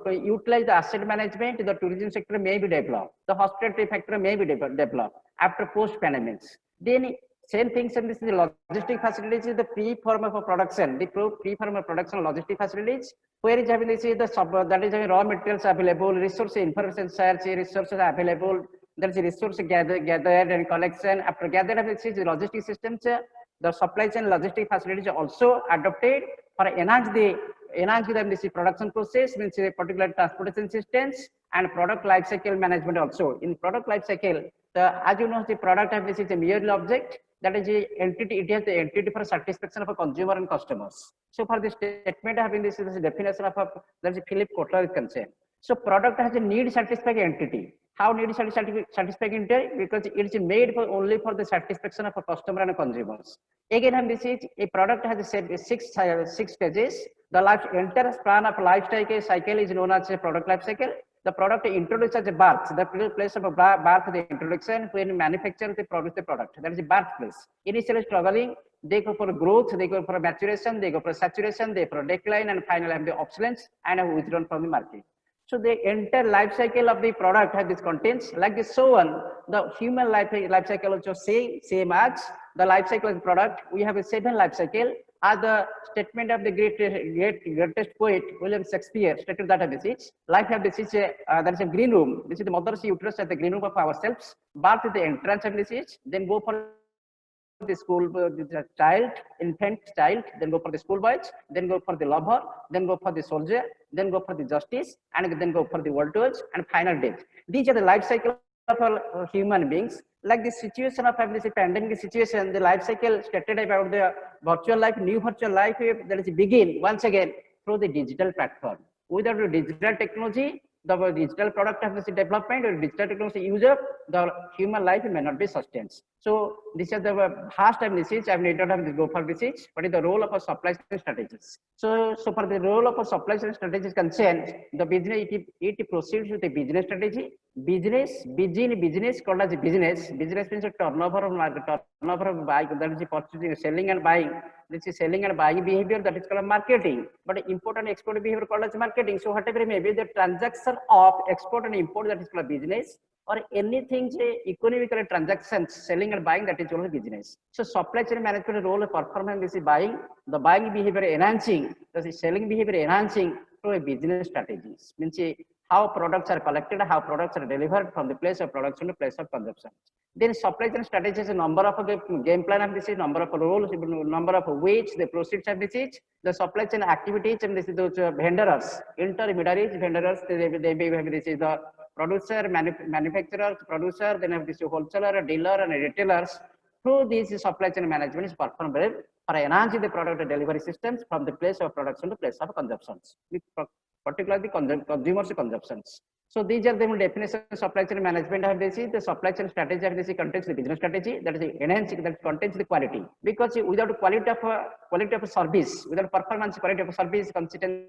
utilize the asset management, the tourism sector may be developed, the hospitality sector may be developed after post-pandemics. Then same things, and this is the logistic facilities is the pre-form of production, the pre-form of production logistic facilities, where is having this is the that is having raw materials available, resource information search, resources available, there is a resource gathered and collection. After gathered, this is the logistic systems, the supply chain logistic facilities are also adopted for enhance the production process, means a particular transportation systems and product life cycle management also. In product life cycle, as you know, the product of this is a merely object, that is a entity, it has the entity for satisfaction of a consumer and customers. So for the statement having this is the definition of that is Philip Kotler is concerned. So product has a need satisfying entity. How need satisfying intent? Because it is made for only for the satisfaction of a customer and consumers. Again, this is a product has six stages. The entire span of life cycle is known as a product life cycle. The product introduced as a birth, the place of a birth, the introduction. When manufacturer, they produce the product. That is the birthplace. Initially struggling, they go for growth, they go for maturation, they go for saturation, they go for decline, and finally have the obsolescence and have withdrawn from the market. So the entire life cycle of the product has this contents like this. So on the human life cycle also same as the life cycle of the product. We have a 7 life cycle. As the statement of the greatest poet William Shakespeare stated that this is life have this is there is a green room. This is the mother's uterus at the green room of ourselves. Birth is the entrance of this is. Then go for the school, the child, infant child, then go for the school boys, then go for the lover, then go for the soldier, then go for the justice, and then go for the world tours, and final death. These are the life cycle of all human beings. Like the situation of this pandemic situation, the life cycle stated about the virtual life, new virtual life, that is begin once again through the digital platform. Without the digital technology, the digital product of this development or digital technology user, the human life may not be sustained. So this is the vast message. I will not go for message. What is the role of a supply chain strategies? So for the role of a supply chain strategies concerned, the business it proceeds with a business strategy. Business called as business. Business means a turnover of market, turnover of buying, that is purchasing, selling and buying. This is selling and buying behavior, that is called marketing. But import and export behavior called as marketing. So whatever may be the transaction of export and import, that is called business, or anything economical transactions, selling and buying, that is called business. So supply chain management role of performance, this is buying, the buying behavior enhancing, the selling behavior enhancing through a business strategies. Means how products are collected, how products are delivered from the place of production to place of consumption. Then supply chain strategies, a number of game plan of this is, number of roles, number of ways, the proceeds of this is, the supply chain activities, and this is those vendors, intermediaries, vendors, they may have this is the producer, manufacturers, producer, then have this wholesaler, dealer, and retailers. Through these supply chain management is performed for enhancing the product delivery systems from the place of production to place of consumptions, particularly consumers' consumptions. So these are the definitions of supply chain management of this is the supply chain strategy of this contains the business strategy, that is enhancing, that contains the quality. Because without quality of service, without performance, quality of service, consistency,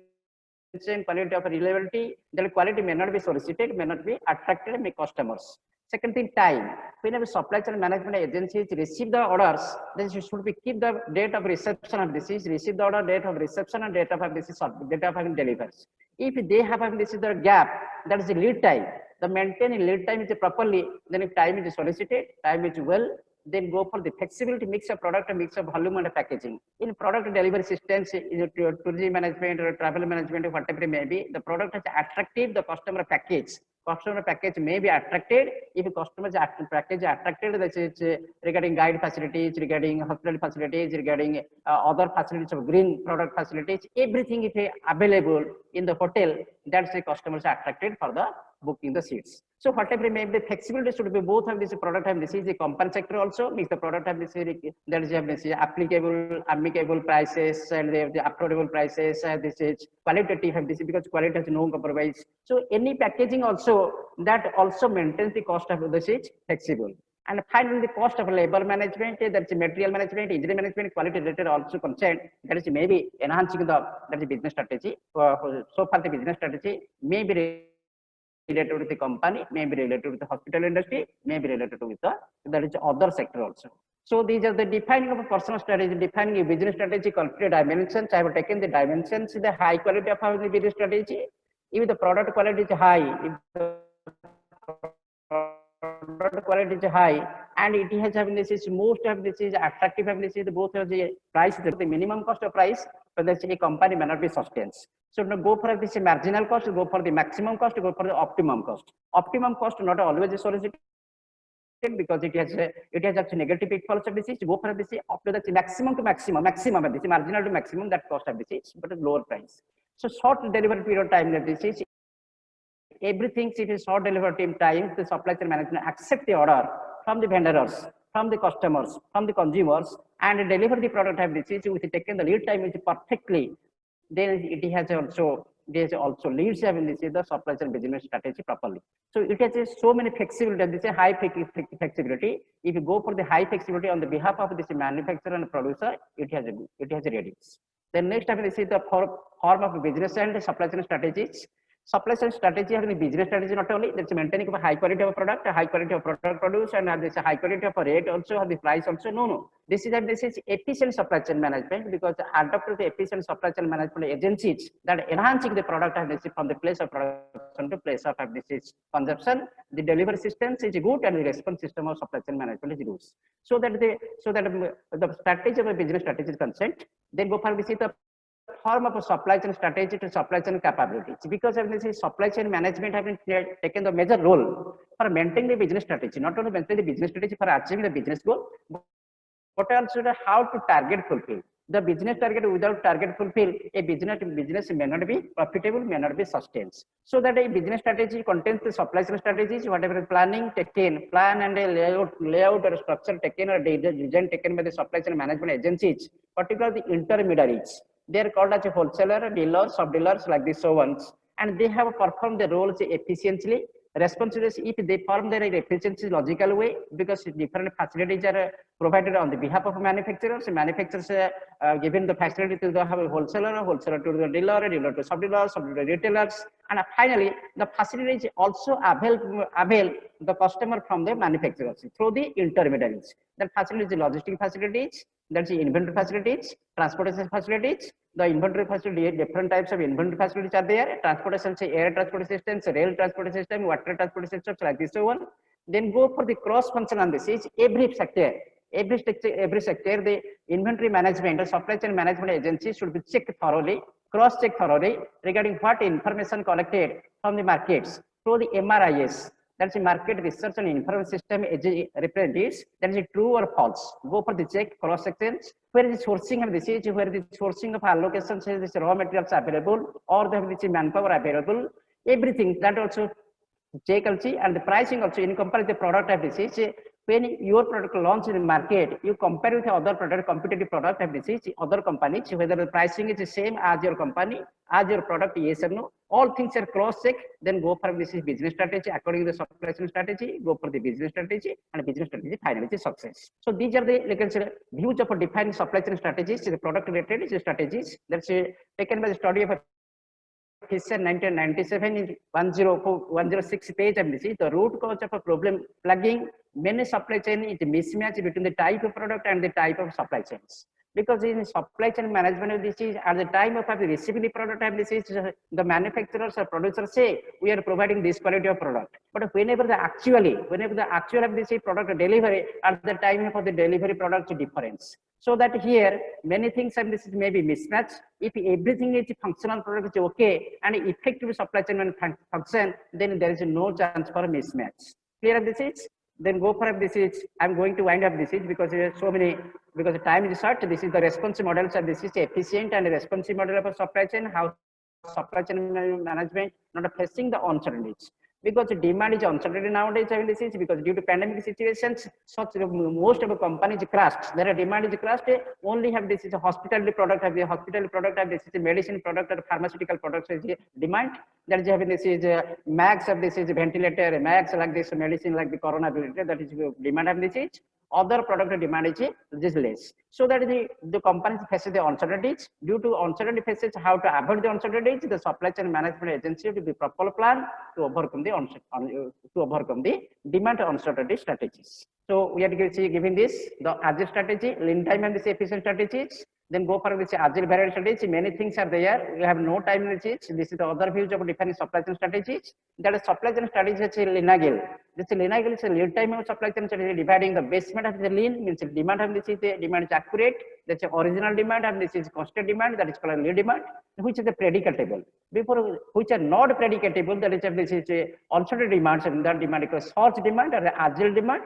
quality of reliability, the quality may not be solicited, may not be attracted by customers. Second thing, time. Whenever supply chain management agencies receive the orders, then you should be keep the date of reception of this is receive the order, date of reception, and date of this is date of having delivers. If they have this is the gap, that is the lead time. The maintaining lead time is properly, then if time is solicited, time is well, then go for the flexibility, mix of product and mix of volume and packaging. In product delivery systems, in tourism management or travel management, or whatever it may be, the product is attractive, the customer package. Customer package may be attracted. If a customer package is attracted, that is regarding guide facilities, regarding hospital facilities, regarding other facilities of green product facilities, everything is available in the hotel, that's the customers are attracted for the booking the seats. So whatever may be, the flexibility should be both of this product have this is the company sector also, makes the product have this there is this applicable, amicable prices, and they have the affordable prices, this is qualitative have this because quality has no compromise. So any packaging also that also maintains the cost of this is flexible. And finally, the cost of labor management, that's material management, engineering management, quality related also concerned, that is maybe enhancing the that is business strategy. So far the business strategy may be related with the company, may be related with the hospital industry, may be related with the that is other sector also. So these are the defining of a personal strategy, defining a business strategy, complete dimensions. I have taken the dimensions, the high quality of the business strategy. If the product quality is high, if the product quality is high, and it has having this is most of this is attractive of this is both of the price, the minimum cost of price, so that a company may not be sustained. So now go for this marginal cost, go for the maximum cost, go for the optimum cost. Optimum cost not always solicited because it has actually negative pitfalls of disease. Go for this up to the maximum to maximum, of this marginal to maximum, that cost of disease, but a lower price. So short delivery period of time that this is everything, it is short delivery time, the supply chain management accept the order from the vendors, from the customers, from the consumers, and deliver the product have this is with taken the lead time is perfectly. Then it has also It also leads the supply chain business strategy properly. So it has so many flexibility. This is high flexibility. If you go for the high flexibility on the behalf of this manufacturer and producer, it has a readiness. Then next, this is the form of business and supply chain strategies. Supply chain strategy having business strategy not only that's maintaining of a high quality of product, a high quality of product produced, and this high quality of a rate also, have the price also. No. This is efficient supply chain management, because adopted the efficient supply chain management agencies that enhancing the product from the place of production to place of consumption. The delivery systems is good and the response system of supply chain management is good. So that the strategy of a business strategy is consent. Then go for the form of a supply chain strategy to supply chain capabilities, because of this supply chain management have taken the major role for maintaining the business strategy, not only maintaining the business strategy for achieving the business goal, but also how to target fulfill the business target. Without target fulfill, a business may not be profitable, may not be sustained. So that a business strategy contains the supply chain strategies, whatever planning taken, plan and a layout or structure taken or design taken by the supply chain management agencies, particularly the intermediaries. They are called as a wholesaler, dealers, sub-dealers, like these so ones, and they have performed the roles efficiently. Responsibilities, if they perform their efficiency logical way, because different facilities are provided on the behalf of manufacturers. Manufacturers given the facility to the wholesaler to the dealer, dealer to sub-dealer, sub-dealer to retailers, and finally the facilities also avail the customer from the manufacturers through the intermediaries. That facilities, logistic facilities, that's the inventory facilities, transportation facilities. The inventory facility, different types of inventory facilities are there. Transportation, say air transport systems, rail transport system, water transport systems, like this one. Then go for the cross function on this is every sector, the inventory management or supply chain management agency should be checked thoroughly, cross-checked thoroughly regarding what information collected from the markets through the MRIS. That's the market research and information system representatives. That is true or false. Go for the check, cross sections. Where is the sourcing of this is, where the sourcing of allocations is this raw materials available, or the manpower available. Everything that also check also, and the pricing also in compare the product of this is. When your product launch in the market, you compare with other product, competitive product of this other companies, whether the pricing is the same as your company, as your product, yes or no. All things are cross-check. Then go for this business strategy according to the supply chain strategy. Go for the business strategy, and business strategy finally is success. So these are the views of defining supply chain strategies, the product related strategies. That's taken by the study of Fisher 1997 in 106 page, and this is the root cause of a problem plugging many supply chain is mismatch between the type of product and the type of supply chains. Because in supply chain management, this is at the time of receiving the product, this is the manufacturers or producers say we are providing this quality of product. But whenever the actual of this product delivery, at the time of the delivery product difference. So that here many things and this is maybe mismatch. If everything is functional product is okay and effective supply chain function, then there is no chance for mismatch. Clear of this is? Then go for this is, I'm going to wind up this is because there are so many, because the time is short. This is the responsive model. So this is efficient and responsive model of a supply chain, how supply chain management not facing the uncertainties. Because the demand is uncertain nowadays, this is because due to pandemic situations, such most of the companies crashed. Their demand is crashed. Only have this is a hospitality product, have the hospitality product, have this is a medicine product or pharmaceutical products is demand. That is having this is max of this is ventilator, max like this medicine like the corona related, that is demand of this is. Other product demand is less. So that the companies faces the uncertainties. Due to uncertainty faces, how to avoid the uncertainties, the supply chain management agency to be proper plan to overcome the demand uncertainty strategies. So we are giving this the agile strategy, lean time and this efficient strategies. Then go for this agile variety strategy. Many things are there. We have no time in this. This is the other views of defining supply chain strategies. That is supply chain strategy is lean agile. This lean agile is a lead time of supply chain strategy, dividing the basement of the lean means demand of this is the demand is accurate. That's the original demand, and this is constant demand, that is called lead demand, which is the predicatable. Before which are not predicatable, that is this is uncertain demands, and that demand is source demand or agile demand.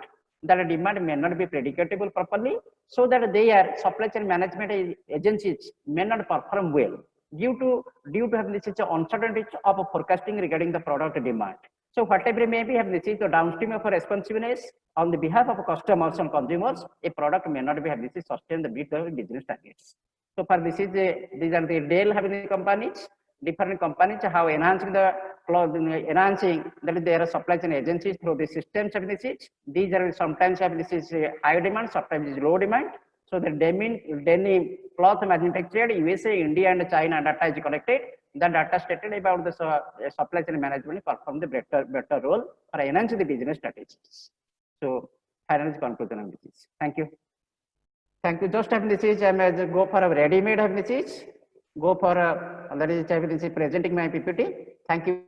That demand may not be predicatable properly, so that they are supply chain management agencies may not perform well due to have this is uncertainty of forecasting regarding the product demand. So whatever may be have this is the downstream of responsiveness on the behalf of customers and consumers, a product may not be have this is sustained the business targets. So for this is these are the Dell having the companies. different companies have enhancing enhancing their supply chain agencies through the systems of this. These are sometimes this is high demand, sometimes is low demand. So the denim cloth manufactured USA, India, and China data is collected. The data stated about the supply chain management perform the better role for enhancing the business strategies. So final conclusion of this. Thank you. Thank you. Just have this is go for a ready-made have this is go for that is this is presenting my PPT. Thank you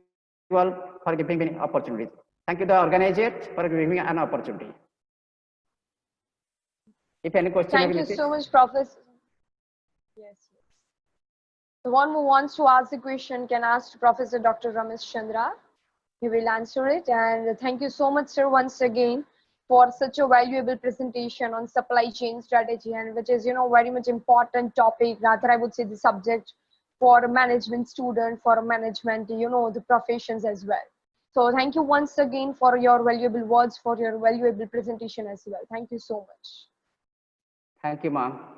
all for giving me opportunity. Thank you the organizer for giving me an opportunity. If any question, thank you so much, Professor. Yes. The one who wants to ask the question can ask Professor Dr. Ramesh Chandra. He will answer it. And thank you so much, sir, once again for such a valuable presentation on supply chain strategy, and which is, very much important topic, rather I would say the subject for a management student, for management, the professions as well. So thank you once again for your valuable words, for your valuable presentation as well. Thank you so much. Thank you, ma'am.